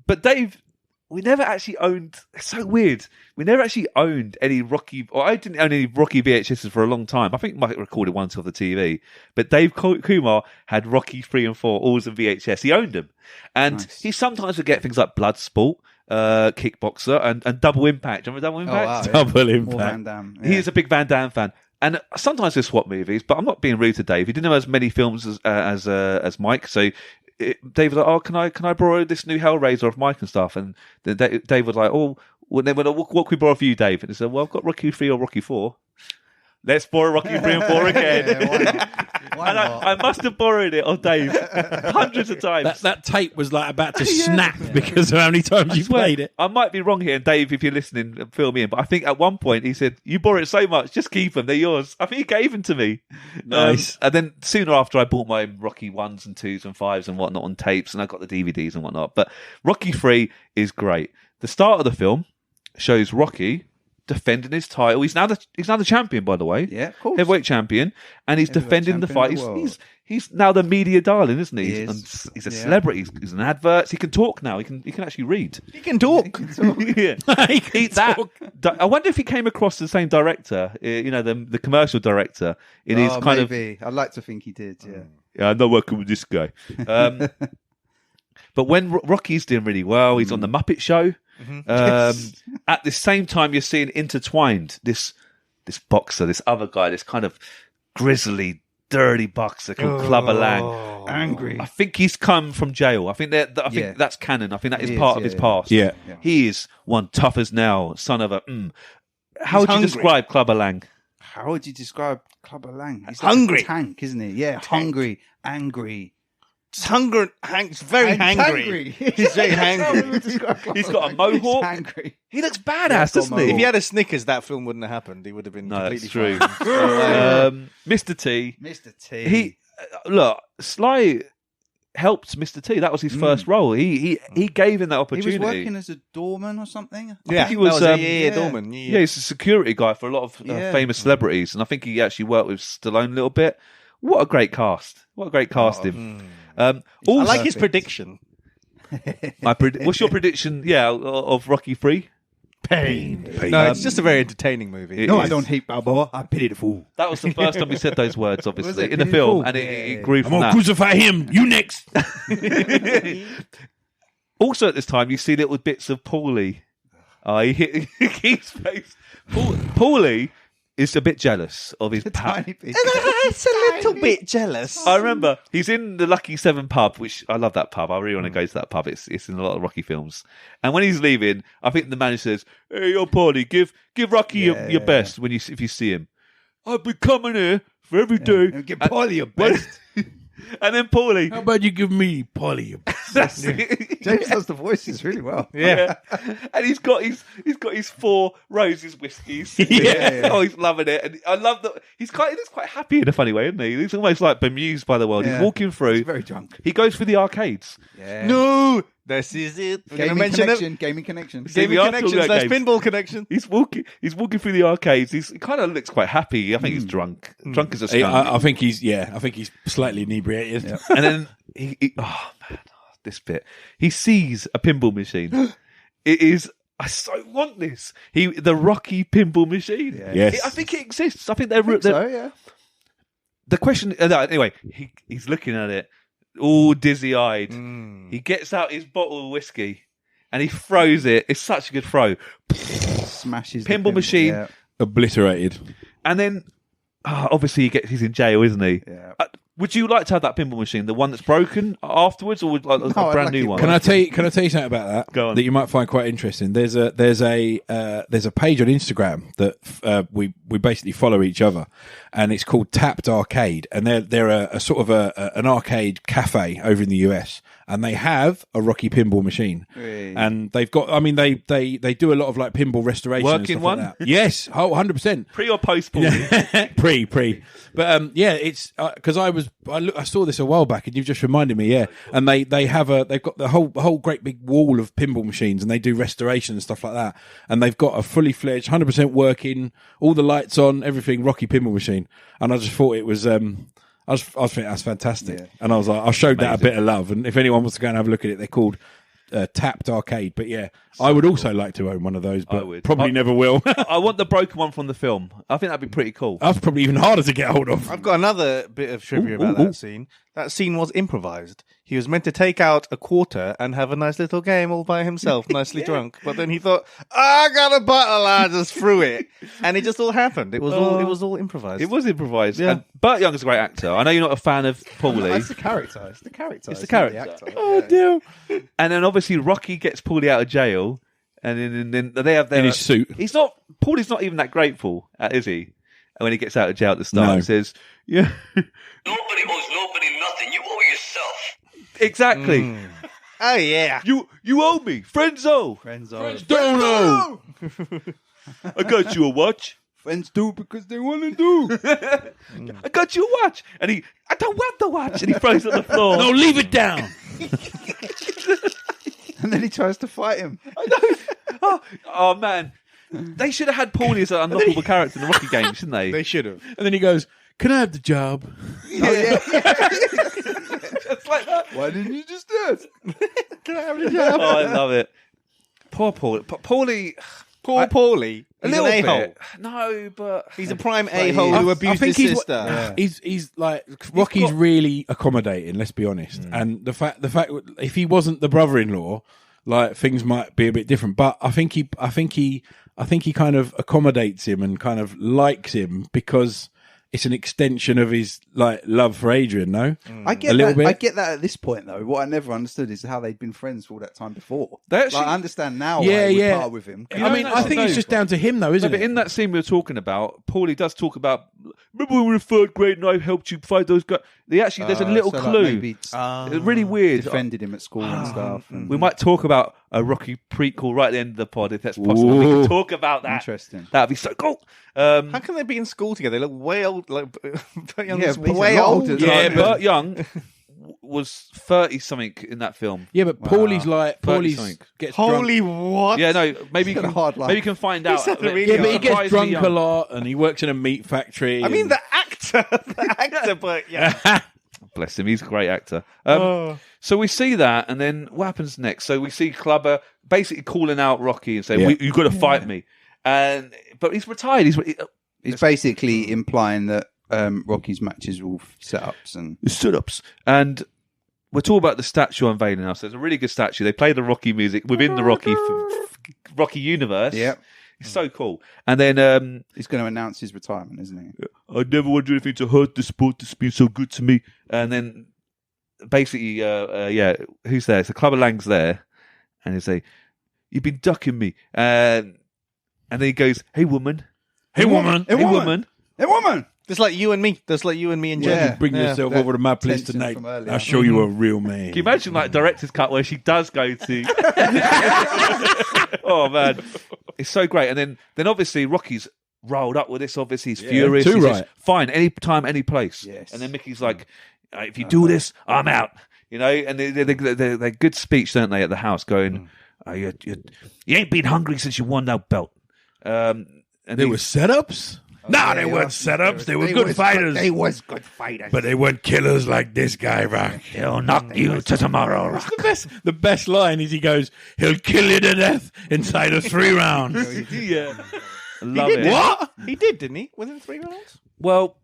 But Dave, we never actually owned. It's so weird. We never actually owned any Rocky, or I didn't own any Rocky VHSs for a long time. I think Mike recorded one off the TV. But Dave Kumar had Rocky 3 and 4 all as a VHS. He owned them, and Nice. he sometimes would get things like Bloodsport, Kickboxer, and Double Impact. Do you remember Double Oh, Impact? wow, yeah. Double More impact. Van Damme. He is a big Van Damme fan. And sometimes they swap movies, but I'm not being rude to Dave. He didn't have as many films as Mike, so Dave was like, "Oh, can I borrow this new Hellraiser of Mike and stuff?" And then Dave was like, "Oh, what can we borrow for you, Dave?" And he said, "Well, I've got Rocky 3 or Rocky 4. Let's borrow Rocky 3 and 4 again." Yeah, why not? Why And not? I must have borrowed it of Dave hundreds of times. That tape was like about to snap because of how many times you played it. I might be wrong here, and Dave, if you're listening, fill me in. But I think at one point he said, "You borrow it so much, just keep them. They're yours." I think he gave them to me. Nice. And then sooner after, I bought my Rocky 1s and 2s and 5s and whatnot on tapes, and I got the DVDs and whatnot. But Rocky 3 is great. The start of the film shows Rocky defending his title. He's now the champion, by the way. Yeah, of course. Heavyweight champion, and he's Heavyweight defending the fight. champion of the world. He's now the media darling, isn't he? He is. And he's a Yeah. celebrity. He's an advert. He can talk now. He can actually read. He can talk. Yeah. He can He- that- talk. I wonder if he came across the same director, the commercial director, in his Oh, kind of. maybe. I'd like to think he did, yeah. Yeah, I'm not working with this guy. But when Rocky's doing really well, he's on the Muppet Show. At the same time, you're seeing intertwined this boxer, this other guy, this kind of grizzly, dirty boxer called Clubber Lang. Angry. I think he's come from jail. I think Yeah. that's canon. I think that is He is, part of yeah, his yeah. past. Yeah. He is one tough as nails, son of a. How would you hungry. describe Clubber Lang? How would you describe Clubber Lang? He's Hungry. like a tank, isn't he? Yeah, hungry, angry. Hank's very hangry. He's very hangry. He's got a mohawk. Angry. He looks badass, doesn't he? If he had a Snickers, that film wouldn't have happened. He would have been completely true. fine. Mr. T. Mr. T. He look, Sly helped Mr. T. That was his first role. He gave him that He opportunity. was working as a doorman or something. I think he was Doorman. Yeah, he's a security guy for a lot of famous celebrities, and I think he actually worked with Stallone a little bit. What a great cast! What a great casting. I Also, like his prediction. what's your prediction? Yeah, of Rocky 3? Pain. No, it's just a very entertaining movie. It No, is. I don't hate Balboa. I pity the fool. That was the first time we said those words, obviously, it? in the Pretty film, cool. and it grew I'm from gonna that. crucify him. You next. Also, at this time, you see little bits of Paulie. He hit Keith's face. Paulie is a bit jealous of his pal. Tiny bit. It's a little bit jealous. I remember he's in the Lucky 7 pub, which I love that pub. I really want to go to that pub. It's in a lot of Rocky films. And when he's leaving, I think the manager says, "Hey, yo, Paulie, give Rocky your best if you see him. I've been coming here for every day." And give Paulie your best. And then Paulie, How about you give me Polly? that's it. James does the voices really well. Yeah. And he's got his 4 roses whiskies. Yeah. Oh, he's loving it. And I love that he looks quite happy in a funny way, isn't he? He's almost like bemused by the world. Yeah. He's walking through. He's very drunk. He goes through the arcades. Yeah. No, this is it. We're going to Gaming mention connection. it. Gaming connection. we Gaming are connections. talking about That's games. pinball connection. He's walking through the arcades. He kind of looks quite happy. I think he's drunk. Drunk as a skunk. I think he's slightly inebriated. Yeah. And then oh man, this bit. He sees a pinball machine. It is. I so want this. The Rocky pinball machine. Yeah. Yes. I think it exists. I think they're. So, yeah. The question. Anyway, he's looking at it, all dizzy-eyed. He gets out his bottle of whiskey, and he throws it. It's such a good throw. Smashes the Pinball machine. Yeah. Obliterated. And then, obviously, he's in jail, isn't he? Yeah. Would you like to have that pinball machine, the one that's broken afterwards, or would like a I'd brand like new it one? Can I tell you something about that? Go on. That you might find quite interesting. There's a page on Instagram that we basically follow each other, and it's called Tapped Arcade, and they're a sort of an arcade cafe over in the US, and they have a Rocky pinball machine, Hey. and they've got. I mean, they do a lot of like pinball restoration. and Working stuff one? like that. Yes, 100%. Pre or post Paulie? pre, but yeah, it's because I saw this a while back, and you've just reminded me. Yeah, and they've got the whole great big wall of pinball machines, and they do restoration and stuff like that. And they've got a fully fledged, 100% working, all the lights on, everything Rocky pinball machine. And I just thought it was. I was thinking that's fantastic, and I was like, I showed that a bit of love. And if anyone wants to go and have a look at it, they're called Tapped Arcade. But yeah, I would also like to own one of those, but would. probably never will. I want the broken one from the film. I think that'd be pretty cool. That's probably even harder to get hold of. I've got another bit of trivia about that scene. That scene was improvised. He was meant to take out a quarter and have a nice little game all by himself, nicely drunk. But then he thought, I got a bottle, I just threw it. And it just all happened. It was all improvised. It was improvised. Yeah. And Burt Young's a great actor. I know you're not a fan of Paulie. That's the character. It's the character. It's the not character. actor. Oh dear! And then obviously Rocky gets Paulie out of jail, and then they have their In his suit. Paulie's not even that grateful, is he? And when he gets out of jail at the start, No. he says, "Yeah, Nobody owes nobody nothing. You owe yourself. exactly. Oh, yeah. You owe me, friendzo. Friends are. Don't know. I got you a watch. Friends do because they want to do. I got you a watch." And I don't want the watch. And he throws it on the floor. No, leave it down. And then he tries to fight him. Oh man, they should have had Paulie as an unlockable character in the Rocky games, shouldn't they? They should have. And then he goes, "Can I have the job?" It's like that. Why didn't you just do it? Oh, I love it. Poor Paulie. Paulie. Poor Paulie. A He's little an a-hole. bit. No, but He's a prime a-hole who abused his sister. He's like Rocky's really accommodating. Let's be honest. And the fact if he wasn't the brother-in-law, like things might be a bit different. But I think he kind of accommodates him and kind of likes him because it's an extension of his like love for Adrian. No, I get A little that. bit. I get that at this point though. What I never understood is how they'd been friends for all that time before. They actually- Like, I understand now. Yeah, why he yeah. would part with him. I mean, I think it's just down to him though, No, isn't but it? in that scene we were talking about, Paulie does talk about remember when we were in 3rd grade and I helped you fight those guys? There's a little so, clue. Like, maybe It's really weird. defended him at school and stuff. And We might talk about a Rocky prequel right at the end of the pod if that's possible. We can talk about that. Interesting. That'd be so cool. How can they be in school together? They look way old. Like, Burt Young is but he's way a lot older. older. Yeah, Burt Young was 30 something in that film. Yeah, but Paulie's like 30 Paulie's something. gets Holy drunk. what? Yeah, no, maybe you got a can hard life. maybe you can find out. had a really Yeah, but he gets Surprisingly drunk young. a lot, and he works in a meat factory. I mean, and- the actor, Burt Young. Bless him, he's a great actor. Oh. So we see that, and then what happens next? So we see Clubber basically calling out Rocky and saying, Yeah. "You've got to fight me." But he's retired. He's basically implying that Rocky's matches will setups and Sit-ups. And we're talking about the statue unveiling now. So it's a really good statue. They play the Rocky music within the Rocky universe. Yep. It's so cool. And then he's going to announce his retirement, isn't he? I never want to do anything to hurt the sport that's been so good to me. And then basically, who's there? So Clubber Lang's there. And he'll say, "You've been ducking me." And then he goes, "Hey, woman. Hey, woman. Hey, woman. Hey, woman! Just like you and me. Just like you and me and Jen. Yeah. Bring yourself over to my place tension tonight. from earlier. I'll show you a real man. Can you imagine like director's cut where she does go to? Oh man, it's so great. And then obviously Rocky's rolled up with this. Obviously he's furious. too He says, right. "Fine, any time, any place." Yes. And then Mickey's like, "If you do this, I'm out." You know, and they're good speech, don't they, at the house, going, you ain't been hungry since you won that belt. And There were setups? No, they weren't setups. They were good fighters. They was good fighters. But they weren't killers like this guy, Rock. he'll knock you to tomorrow. Rock. The best line is he goes, "He'll kill you to death inside of 3 rounds." Yeah, love it. What? He did, didn't he? Within 3 rounds? Well,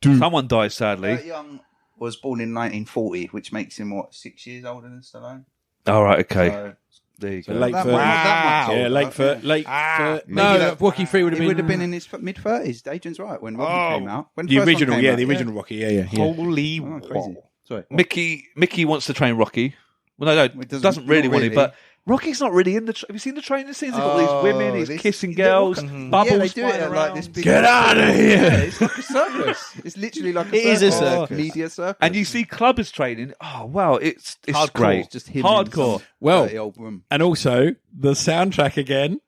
someone died sadly. Burt Young was born in 1940, which makes him, 6 years older than Stallone? All right, okay. So, There you go. Late that for much- not that much yeah, older, late for late. for, no, Maybe that- Rocky 3 would have he been. would have been in his mid-30s. Adrian's right, when Rocky came out. When the first one original. came Yeah, out, the original Rocky. Yeah. Holy Oh, crazy. Sorry. Mickey wants to train Rocky. Well, no, doesn't really not want to. really. But Rocky's not really in the. Have you seen the training scenes? He's got all these women. He's this- kissing they girls. walk- Bubbles yeah, they do it flying at, around. like this big. Get out of here! Yeah, it's like a circus. It's literally like a It is a circus. circus. Media circus. And you see Clubber's training. Oh wow, it's Hardcore. great. just him Hardcore. in some Well, dirty old room. And also the soundtrack again.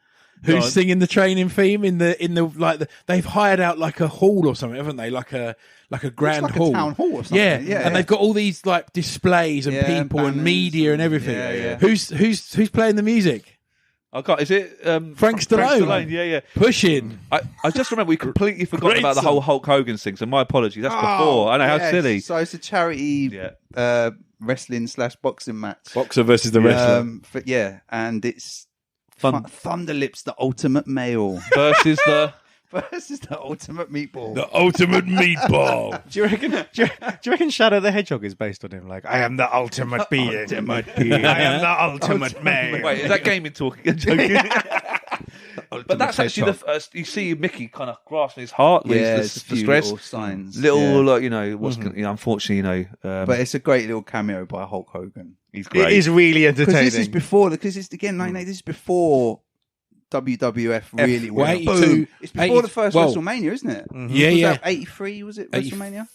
Go Who's on. singing the training theme in the like they've hired out like a hall or something, haven't they? Like a grand like a hall. town hall or something. Yeah, Yeah, and they've got all these like displays and Yeah, people and banners media and and- everything. yeah. Who's playing the music? I got. Is it Frank Stallone. Yeah. Pushing. I just remember we completely forgot Great about the song. whole Hulk Hogan thing. So my apologies. That's before. I know how yes. silly. So it's a charity wrestling / boxing match. Boxer versus the wrestler. And it's Fun Thunderlips, the ultimate male, versus the. versus the ultimate meatball. The ultimate meatball. Do you reckon Shadow the Hedgehog is based on him? Like, I am the ultimate being. I am the ultimate man. Wait, is that gaming talking? I'm joking. But that's actually the first. You see Mickey kind of grasping his heart. Yeah, There's it's the a few stress. little signs. Little, yeah. what's unfortunately, But it's a great little cameo by Hulk Hogan. he's great. It is really Because entertaining. this is before, because it's again 1980. This is before WWF really went 82, boom. It's before the first well, WrestleMania, isn't it? Yeah, Was yeah. that 83? Was it 80 WrestleMania?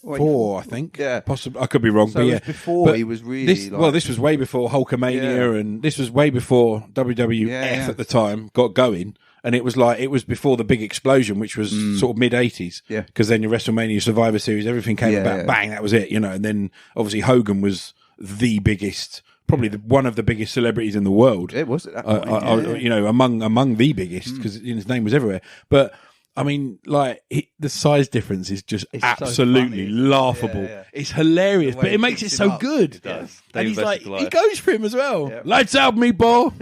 Or 4, I think. Yeah. Possibly. I could be wrong, So but it yeah. was before But he was really this, like, this was way before Hulkamania, and this was way before WWF Yeah. at the time got going. And it was before the big explosion, which was sort of mid 80s. Yeah. Because then your WrestleMania Survivor Series, everything came Yeah, about, yeah. bang, that was it, And then obviously Hogan was the biggest, probably one of the biggest celebrities in the world. it was at that point. Yeah. Among the biggest, because his name was everywhere. But I mean, like the size difference is just It's so absolutely funny. laughable. Yeah, yeah. It's hilarious, The way but it he makes it picks so him up. good. It does. And he's David like, versus he Goliath. goes for him as well. Yep. Lights out, meatball.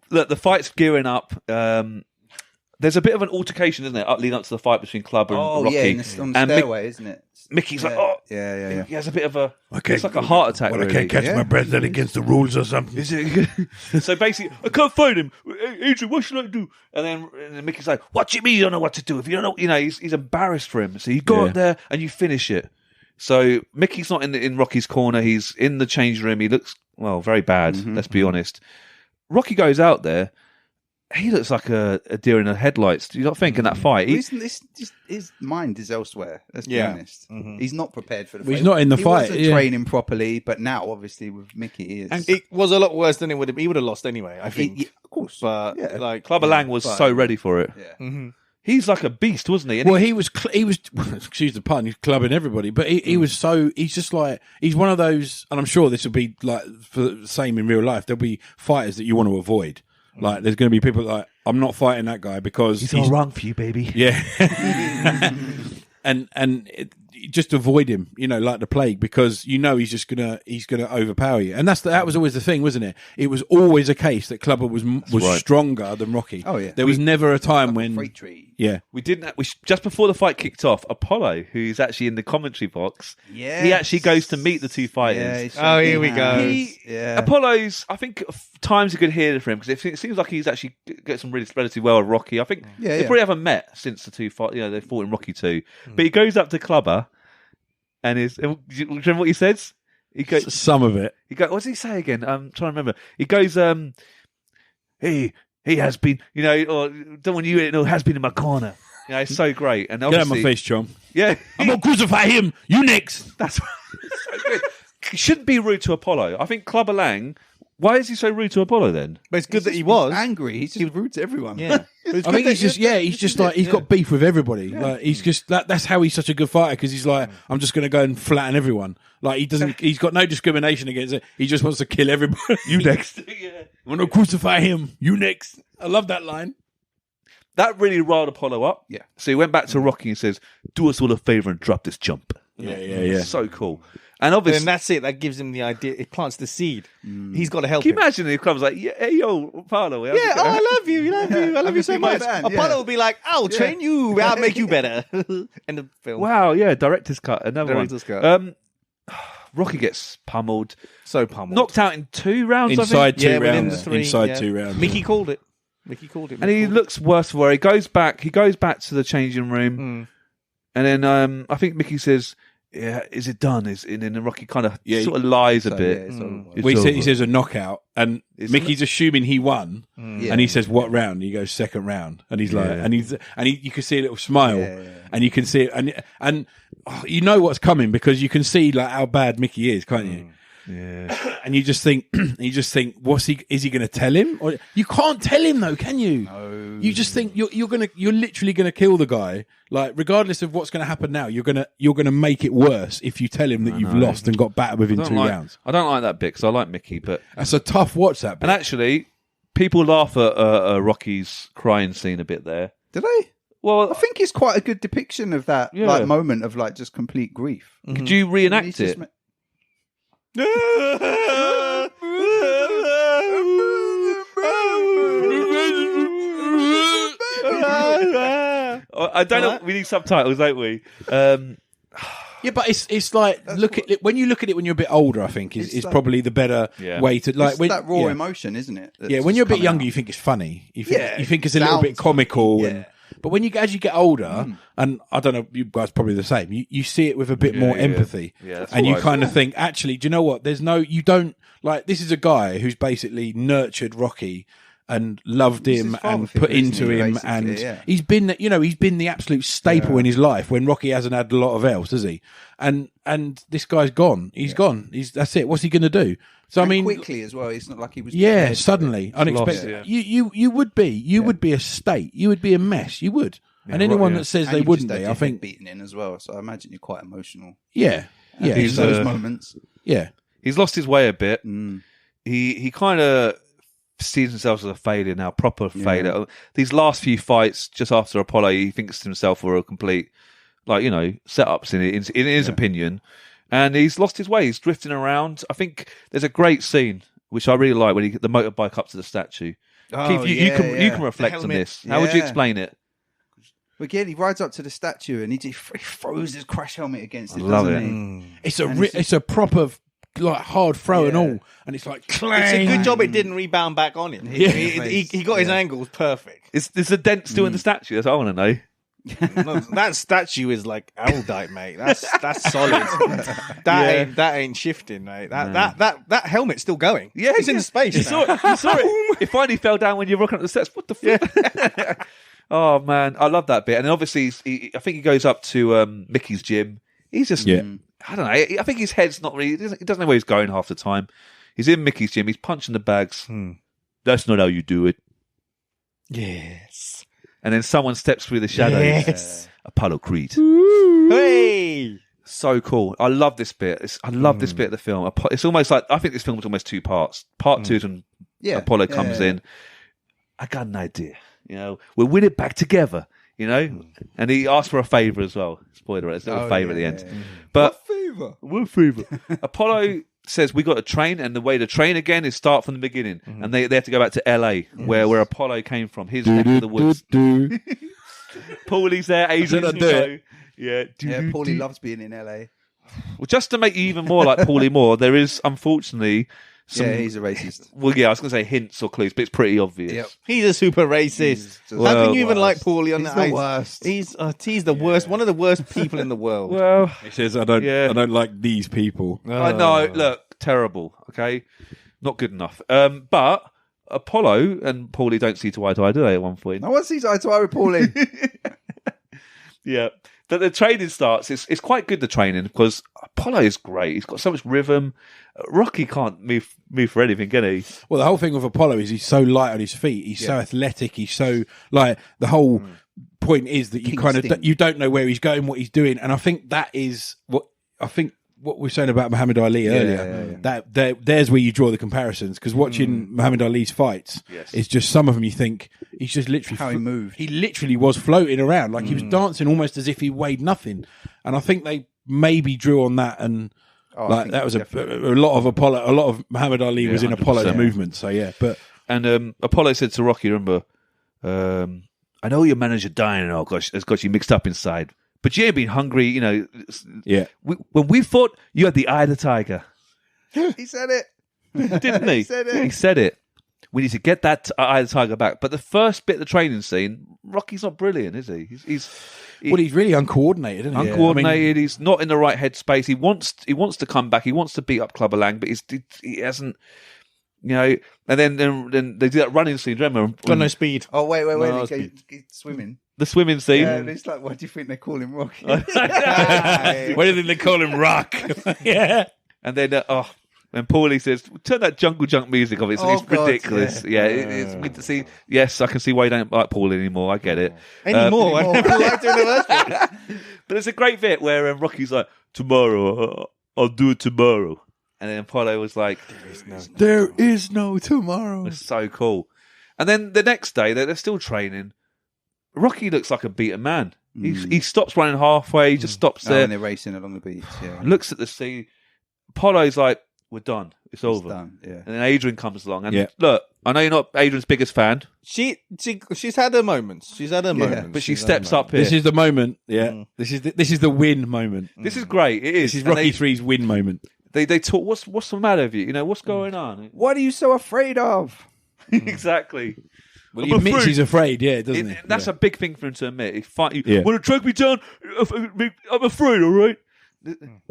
Look, the fight's gearing up. There's a bit of an altercation, isn't there, leading up to the fight between Clubber and Rocky. on the And stairway, isn't it? Mickey's like, Yeah. oh, Yeah. he has a bit of a. Okay, It's like a heart attack. Well, I really. can't catch Yeah. my breath. That against the rules or something. Is it? So basically, I can't fight him. Adrian, what should I do? And then Mickey's like, "What do you mean you don't know what to do? If you don't know, he's embarrassed for him. So you go up there and you finish it." So Mickey's not in Rocky's corner. He's in the change room. He looks very bad. Let's be honest. Rocky goes out there, he looks like a deer in the headlights. Do you not think in that fight? His mind is elsewhere. Let's be honest. He's not prepared for the fight. He's not in the fight. He wasn't training properly, but now, obviously, with Mickey, he is. And it was a lot worse than it would have. He would have lost anyway, I think. Of course. But like Clubber Lang was so ready for it. Yeah. He's like a beast, wasn't he? And he was excuse the pun, he's clubbing everybody, but he was he's just like, he's one of those, and I'm sure this will be like for the same in real life. There'll be fighters that you want to avoid. Like, there's going to be people like, I'm not fighting that guy because he's all wrong for you, baby. Yeah. Just avoid him, like the plague, because he's gonna overpower you, and that was always the thing, wasn't it? It was always a case that Clubber was right. stronger than Rocky. Oh yeah, there was never a time when freight tree. Yeah, we didn't. Just before the fight kicked off, Apollo, who's actually in the commentary box, he actually goes to meet the two fighters. Oh, here we go. Apollo's, I think, times are good here for him because it seems like he's actually gets on relatively well with Rocky. I think they probably haven't met since the two fight. They fought in Rocky 2, but he goes up to Clubber. And do you remember what he says? He goes, some of it. He goes, what does he say again? I'm trying to remember. He goes, he has been, or don't want you to has been in my corner. It's so great. And get out of my face, chum. Yeah, I'm gonna crucify him. You next. That's so good. He shouldn't be rude to Apollo. I think Clubber Lang. Why is he so rude to Apollo then? But it's good that he was angry. He's just rude to everyone. Yeah. I think he's just like, he's got beef with everybody. Yeah. Like, he's just that's how he's such a good fighter, because he's like, I'm just going to go and flatten everyone. Like, he's got no discrimination against it. He just wants to kill everybody. You next. I'm going to crucify him. You next. I love that line. That really riled Apollo up. Yeah. So he went back to Rocky and says, do us all a favour and drop this jump. Yeah. So cool. And obviously, and that's it. That gives him the idea. It plants the seed. He's got to help Can him. you imagine if Clubber's like, hey, yo, Apollo. I love you. I love you so much. Apollo will be like, I'll train you. I'll make you better. End of film. Wow, yeah, director's cut. Another Director's one. cut. Rocky gets pummeled. So pummeled. Knocked out in 2 rounds, Inside I think. 2 rounds. within the 3. Inside 2 rounds. Mickey called it. And he looks worse for wear. He goes back to the changing room. And then I think Mickey says, yeah, is it done? And then Rocky kind of sort of lies a bit. He says a knockout, and Mickey's assuming he won, and he says, "What round?" He goes, "Second round," and he's like, you can see a little smile, and you can see it, and you know what's coming, because you can see like how bad Mickey is, can't you? Yeah. And you just think, is he going to tell him? Or you can't tell him though, can you? No. You just think you're literally gonna kill the guy. Like, regardless of what's gonna happen now, you're gonna make it worse if you tell him that you've lost and got battered within 2 rounds. I don't like that bit because I like Mickey, but That's a tough watch, that bit. and actually, people laugh at Rocky's crying scene a bit there. Do they? Well, I think it's quite a good depiction of that like moment of like just complete grief. could you reenact it? I don't know. We need subtitles, don't we? Yeah, but it's like when you look at it when you're a bit older, I think is probably the better way to like. It's that raw emotion, isn't it? Yeah, when you're a bit younger, you think it's funny. You think it's a little bit comical. But as you get older, and I don't know, you guys probably the same. You see it with a bit more empathy, and you kind of think, actually, do you know what? You don't like. This is a guy who's basically nurtured Rocky and loved him and put into him, and he's been the absolute staple in his life when Rocky hasn't had a lot of else, has he? And this guy's gone. He's gone. That's it. What's he going to do? So I mean, quickly as well. It's not like he was. Yeah, suddenly, unexpected. You would be a state. You would be a mess. You would. And anyone that says they wouldn't be, I think, beaten in as well. So I imagine you're quite emotional. Yeah. These those moments. Yeah. He's lost his way a bit. He kind of sees himself as a failure now, proper failure. These last few fights, just after Apollo, he thinks to himself were a complete, setups in his opinion. And he's lost his way. He's drifting around. I think there's a great scene, which I really like, when he get the motorbike up to the statue. Keith, you can reflect on this. How would you explain it? Again, he rides up to the statue and he throws his crash helmet against it. Love doesn't it. It's a proper hard throw and all, and it's like clang. It's a good job it didn't rebound back on him. He got his angles perfect. There's a dent still in the statue. That's what I want to know. No, that statue is like erudite, mate. That's solid. That ain't shifting, mate. That helmet's still going. Yeah, it's in space. You saw it. It finally fell down when you're rocking up the steps. What the fuck? Oh man, I love that bit. And then obviously, I think he goes up to Mickey's gym. He's just, I don't know. I think his head's not really. He doesn't know where he's going half the time. He's in Mickey's gym. He's punching the bags. That's not how you do it. Yes. And then someone steps through the shadows. Yes. Apollo Creed. Hey. So cool. I love this bit. I love this bit of the film. It's almost like, I think this film was almost 2 parts. Part 2 is when Apollo comes in. I got an idea. We'll win it back together. And he asked for a favour as well. Spoiler alert, there's a little favour at the end. But what favour? Apollo says we got to train, and the way to train again is start from the beginning. And they have to go back to LA, where Apollo came from, his neck of the woods. Paulie's there, Adrian. Yeah, Paulie loves being in LA. Well, just to make you even more like Paulie Moore, there is unfortunately he's a racist. Well, I was going to say hints or clues, but it's pretty obvious. Yep. He's a super racist. How can you even like Paulie on He's that? the worst. He's the worst. One of the worst people in the world. Well, He says, I don't like these people. I know. Look, terrible. Okay, not good enough. But Apollo and Paulie don't see to eye to eye, do they? At one point, No one sees eye to eye with Paulie. yeah. But the training starts. It's quite good, the training, because Apollo is great. He's got so much rhythm. Rocky can't move for anything, can he? Well, the whole thing with Apollo is he's so light on his feet. He's so athletic. He's so like the whole point is that you kind of you don't know where he's going, what he's doing, and I think that is what we were saying about Muhammad Ali earlier. There's where you draw the comparisons, because watching Muhammad Ali's fights is just some of them you think he's just literally how he moved. He literally was floating around like he was dancing almost as if he weighed nothing, and I think they maybe drew on that and. That was a lot of Apollo. A lot of Muhammad Ali was in 100%. Apollo's movement. So and Apollo said to Rocky, "Remember, I know your manager dying and all, has got you mixed up inside, but you ain't been hungry. When we fought, you had the eye of the tiger." He said it, didn't he? He said it. We need to get that eye of the tiger back. But the first bit of the training scene, Rocky's not brilliant, is he? He's really uncoordinated, isn't he? Uncoordinated. He's not in the right headspace. He wants to come back. He wants to beat up Clubber Lang, but he hasn't. And then they do that running scene. Remember? Got no speed. Oh wait! He's swimming. The swimming scene. Yeah, it's like, what do you think they call him, Rocky? Why do you think they call him Rock? Yeah. And then and Paulie says, "Turn that jungle junk music off. It's ridiculous." Yeah, it's good to see. Yes, I can see why you don't like Paulie anymore. I get it. Anymore. I never liked him in the first place. But it's a great bit where Rocky's like, "Tomorrow, I'll do it tomorrow," and then Apollo was like, "There is no tomorrow." It's so cool. And then the next day, they're still training. Rocky looks like a beaten man. He stops running halfway. He just stops there. And they're racing along the beach. Yeah. Looks at the sea. Apollo's like, "We're done. It's over." Done. Yeah. And then Adrian comes along. And look, I know you're not Adrian's biggest fan. She's had her moments. But she steps up here. This is the moment. Yeah. This is the win moment. This is great. It is. This is Rocky 3's win moment. They talk. What's the matter with you? What's going on? What are you so afraid of? Exactly. Well, he admits he's afraid. Yeah, doesn't he? That's a big thing for him to admit. Want to track me down? I'm afraid. All right.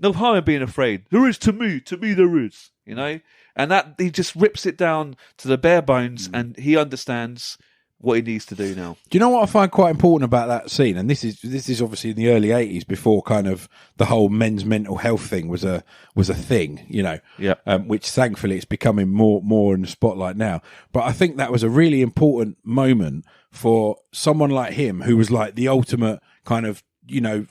No harm in being afraid. There is to me. To me, there is. And that he just rips it down to the bare bones, and he understands what he needs to do now. Do you know what I find quite important about that scene? And this is obviously in the early 80s, before kind of the whole men's mental health thing was a thing, which thankfully it's becoming more in the spotlight now. But I think that was a really important moment for someone like him, who was like the ultimate kind of,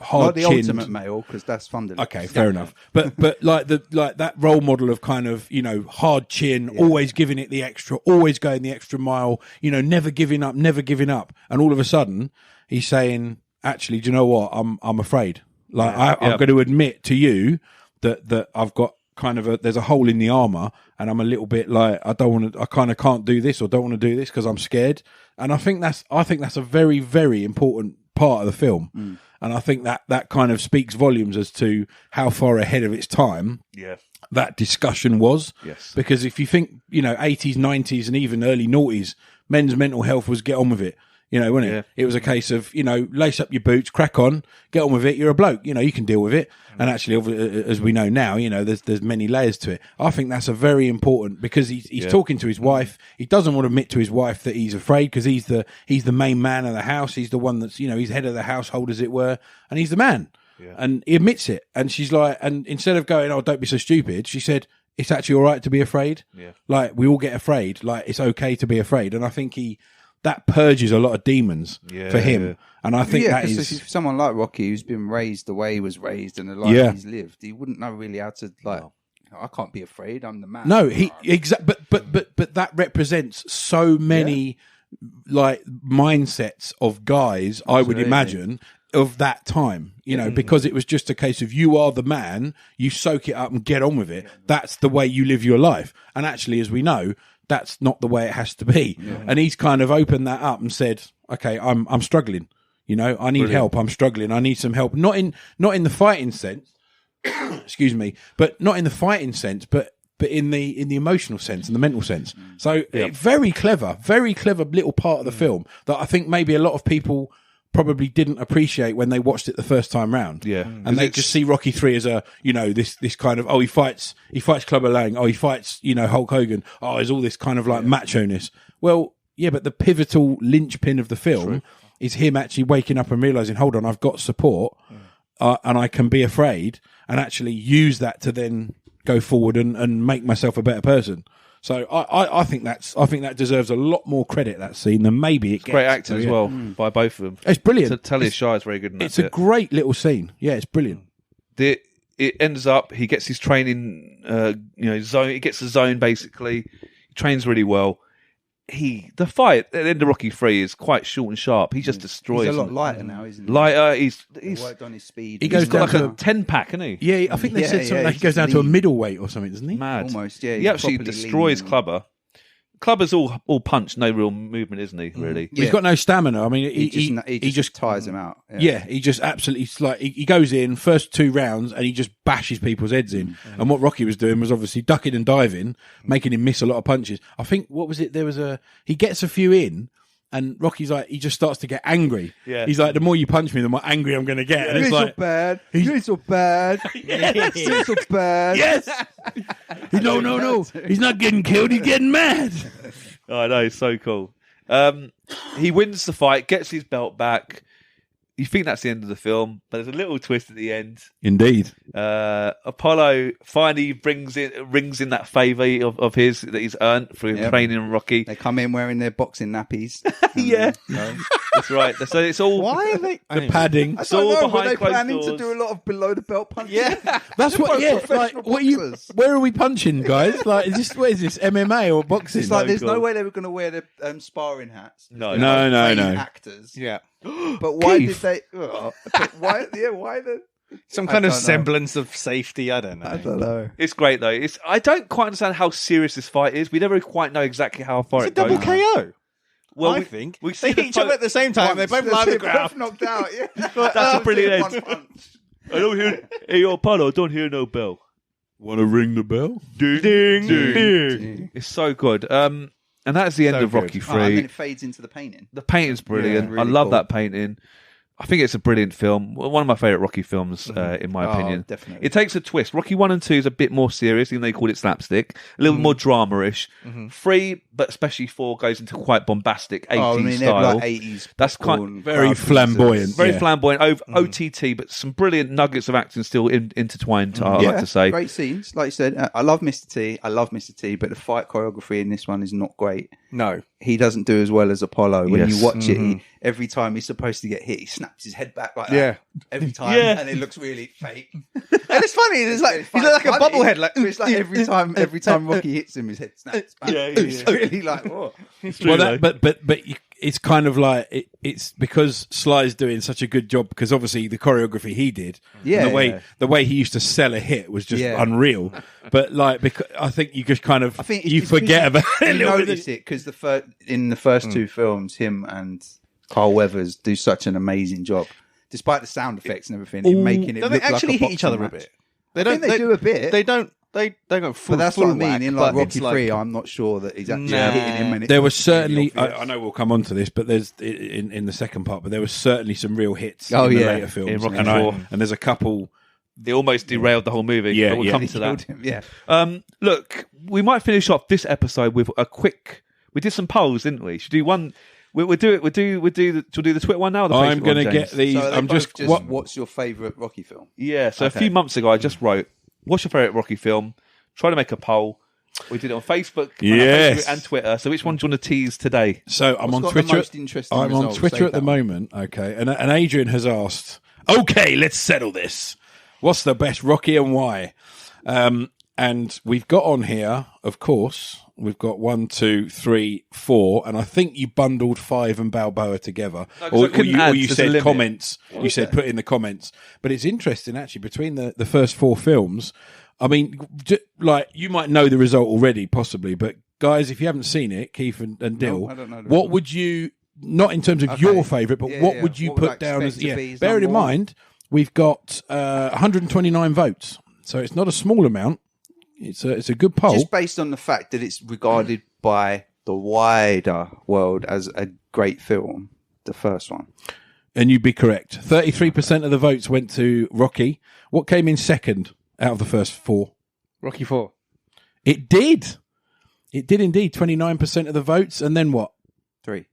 hard Not the ultimate male, because that's funded. Okay, fair enough. But like that role model of kind of, hard chin, always giving it the extra, always going the extra mile, never giving up. And all of a sudden he's saying, actually, do you know what? I'm afraid. Like I'm going to admit to you that I've got kind of there's a hole in the armor, and I'm a little bit like, I kind of can't do this, or don't want to do this because I'm scared. And I think that's a very, very important part of the film. And I think that kind of speaks volumes as to how far ahead of its time that discussion was. Yes. Because if you think, 80s, 90s, and even early noughties, men's mental health was get on with it. Wasn't it? It was a case of, lace up your boots, crack on, get on with it. You're a bloke, you can deal with it. And actually, as we know now, there's many layers to it. I think that's a very important, because he's talking to his wife. He doesn't want to admit to his wife that he's afraid, because he's the main man of the house. He's the one that's, he's head of the household, as it were, and he's the man. Yeah. And he admits it. And she's like, and instead of going, "Oh, don't be so stupid," she said, "It's actually all right to be afraid." Yeah. Like, we all get afraid. Like, it's okay to be afraid. And I think that purges a lot of demons for him. Yeah. And I think that is someone like Rocky, who's been raised the way he was raised and the life he's lived. He wouldn't know really how to I can't be afraid. I'm the man. No, but that represents so many like mindsets of guys. Absolutely. I would imagine of that time, because it was just a case of, you are the man, you soak it up and get on with it. That's the way you live your life. And actually, as we know, that's not the way it has to be. Yeah. And he's kind of opened that up and said, "Okay, I'm struggling. I need help. I'm struggling. I need some help." Not in the fighting sense, excuse me, but not in the fighting sense, but in the emotional sense and the mental sense. So very clever little part of the film that I think maybe a lot of people probably didn't appreciate when they watched it the first time round. Yeah. And they just see Rocky 3 as a, this kind of, he fights Clubber Lang. Oh, he fights, Hulk Hogan. Oh, there's all this kind of like macho-ness. Well, yeah, but the pivotal linchpin of the film is him actually waking up and realizing, hold on, I've got support, and I can be afraid, and actually use that to then go forward and make myself a better person. So I think that deserves a lot more credit, that scene, than maybe it gets. Great acting as well by both of them. It's brilliant. So Talia Shire is very good in that. It's a great little scene. Yeah, it's brilliant. It ends up, he gets his training, zone. He gets the zone basically. He trains really well. The fight at the end of Rocky 3 is quite short and sharp. He just destroys. He's a lot lighter now, isn't he? Lighter. He's worked on his speed. He goes down like a 10-pack, isn't he? Yeah, I think they said something like he goes down to a middleweight or something, doesn't he? Mad. Almost, yeah. He absolutely destroys Clubber. Clubber's all punch, no real movement, isn't he? Really, he's got no stamina. I mean, he just tires him out. Yeah, he just absolutely he goes in first 2 rounds and he just bashes people's heads in. And what Rocky was doing was obviously ducking and diving, making him miss a lot of punches. I think he gets a few in. And Rocky's like, he just starts to get angry. Yeah. He's like, the more you punch me, the more angry I'm going to get. And it's like, so bad. You're so bad. You're so bad. Yes. No. He's not getting killed. He's getting mad. Oh, I know. It's so cool. He wins the fight, gets his belt back. You think that's the end of the film, but there's a little twist at the end. Indeed. Apollo finally rings in that favour of his that he's earned through training Rocky. They come in wearing their boxing nappies. Yeah. That's right. So it's all... Why are they... The padding. I don't know, were they planning to do a lot of below the belt punching? Yeah. That's what... Yeah. Like, where are we punching, guys? Like, what is this, MMA or boxing? It's like, there's no way they were going to wear the sparring hats. No. Actors. Yeah. But why did they... why the... Some kind of semblance of safety. I don't know. It's great though. I don't quite understand how serious this fight is. We never quite know exactly how far it goes. It's a double KO. Well, I think they hit each other at the same time. They both lie on the ground. Both knocked out. Yeah, that's a brilliant end. I don't hear. Hey, Apollo, don't hear no bell. Want to ring the bell? Ding, ding, ding. It's so good. And that's the end of Rocky 3. And then it fades into the painting. The painting's brilliant. Really I love cool. that painting. I think it's a brilliant film. One of my favourite Rocky films, in my opinion. Definitely. It takes a twist. Rocky 1 and 2 is a bit more serious, even though they called it slapstick. A little more drama-ish. 3, but especially 4, goes into quite bombastic 80s style. Like 80s. That's kind very flamboyant. Very flamboyant. OTT, but some brilliant nuggets of acting still intertwined, I like to say. Great scenes. Like you said, I love Mr. T, but the fight choreography in this one is not great. No. He doesn't do as well as Apollo. When you watch it, every time he's supposed to get hit, he snaps his head back like that. Every time. And it looks really fake. And it's funny. It's like, he looks like a bobblehead. Like, it's like every time Rocky hits him, his head snaps back. It's really like, what? But it's kind of like, it's because Sly's doing such a good job, because obviously the choreography he did, the way he used to sell a hit was just unreal. But like, because I think you just kind of, you forget about it. You notice it because in the first 2 films, him and Carl Weathers do such an amazing job, despite the sound effects and everything, in making it don't look they actually like a hit each other match. a bit? They do a bit. They don't. they go full. But that's full what I mean. whack, In like but Rocky it's 3, I'm not sure that he's actually Nah. hitting him. And There was it's really certainly, obvious. I know we'll come on to this, but there's in the second part, but there was certainly some real hits Oh, in the yeah. later films. In Rocky and, IV. and there's a couple. They almost derailed the whole movie. Yeah, but we'll yeah. come He to that. killed him, yeah. Look, we might finish off this episode with a quick. We did some polls, didn't we? Should do one. We'll do it. We'll do the Twitter one now. Or the I'm Facebook going one, to get James? these. So I'm just. What, what's your favourite Rocky film? Yeah. So Okay. a few months ago, I just wrote, "What's your favorite Rocky film?" Try to make a poll. We did it on Facebook, Yes. and Twitter. So which one do you want to tease today? so I'm What's on got the Twitter. most interesting I'm on results? Twitter Say at the that. moment. Okay, and Adrian has asked. Okay, let's settle this. What's the best Rocky and why? And we've got on here, of course, we've got 1, 2, 3, 4, and I think you bundled 5 and Balboa together, 'cause or I couldn't you add, there's a said limit. comments. You said put in the comments, but it's interesting actually between the first 4 films. I mean, like you might know the result already, possibly, but guys, if you haven't seen it, Keith and Dill, I don't know the what result. would you? Not in terms of Okay. your favourite, but Yeah, what yeah. would you What would I put down as? expect to Yeah, be his bearing in number one? mind we've got 129 votes, so it's not a small amount. It's a good poll. Just based on the fact that it's regarded by the wider world as a great film, the first one. And you'd be correct. 33% of the votes went to Rocky. What came in second out of the first 4? Rocky 4. It did. It did indeed. 29% of the votes. And then what? 3.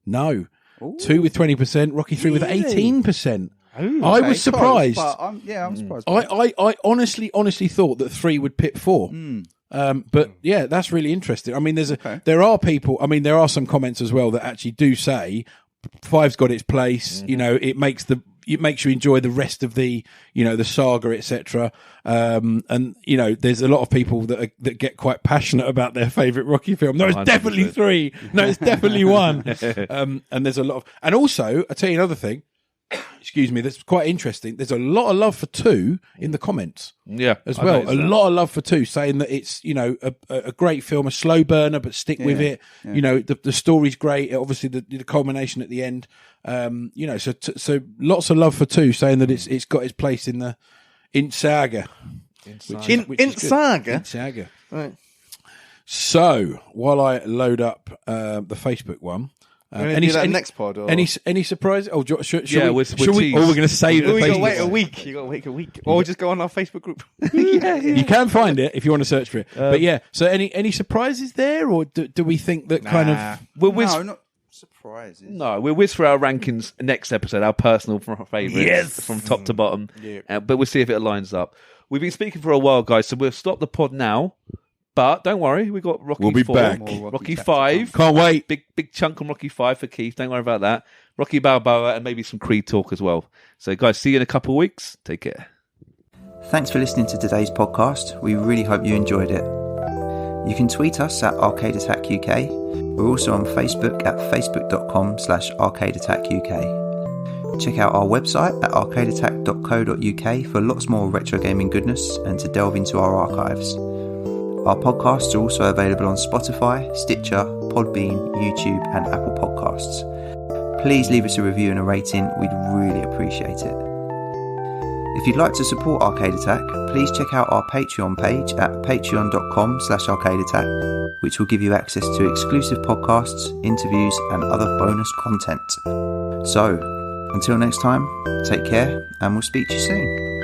No. Ooh. 2 with 20%. Rocky 3 with Really? 18%. I Okay, was surprised. close, but I'm surprised. I honestly thought that 3 would pit 4. But yeah, that's really interesting. I mean, there are people. I mean, there are some comments as well that actually do say 5's got its place. You know, it makes you enjoy the rest of the the saga, etc. And you know, there's a lot of people that get quite passionate about their favourite Rocky film. No, it's 100%. definitely 3. No, it's definitely 1. And there's a lot of, and also I'll tell you another thing. Excuse me, that's quite interesting. There's a lot of love for 2 in the comments. Yeah, As I well, noticed a that. lot of love for 2, saying that it's a great film, a slow burner, but stick with it. yeah. You know, the story's great. Obviously, the culmination at the end. So lots of love for 2, saying that it's got its place in the saga. Which is good. Saga? In saga. Right. So while I load up the Facebook one. We're going to do that next pod? Or? Any surprise? Oh, should Yeah, we? with Should we? tease. Or we're going to save the Oh, you got to Facebook wait a one? week. You got to wait a week. Or just go on our Facebook group. You can find it if you want to search for it. But yeah, so any surprises there, or do we think that kind of? We'll whiz, No, not surprises. no, we'll whiz through our rankings next episode, our personal favourites, Yes. from top to bottom. Yeah. But we'll see if it lines up. We've been speaking for a while, guys, so we'll stop the pod now. But don't worry, we've got Rocky We'll be 4, back. More Rocky Rocky 5. Can't wait. Big chunk on Rocky 5 for Keith. Don't worry about that. Rocky Balboa and maybe some Creed talk as well. So, guys, see you in a couple of weeks. Take care. Thanks for listening to today's podcast. We really hope you enjoyed it. You can tweet us at Arcade Attack UK. We're also on Facebook at facebook.com/Arcade Attack UK. Check out our website at arcadeattack.co.uk for lots more retro gaming goodness and to delve into our archives. Our podcasts are also available on Spotify, Stitcher, Podbean, YouTube and Apple Podcasts. Please leave us a review and a rating, we'd really appreciate it. If you'd like to support Arcade Attack, please check out our Patreon page at patreon.com/arcadeattack, which will give you access to exclusive podcasts, interviews and other bonus content. So, until next time, take care and we'll speak to you soon.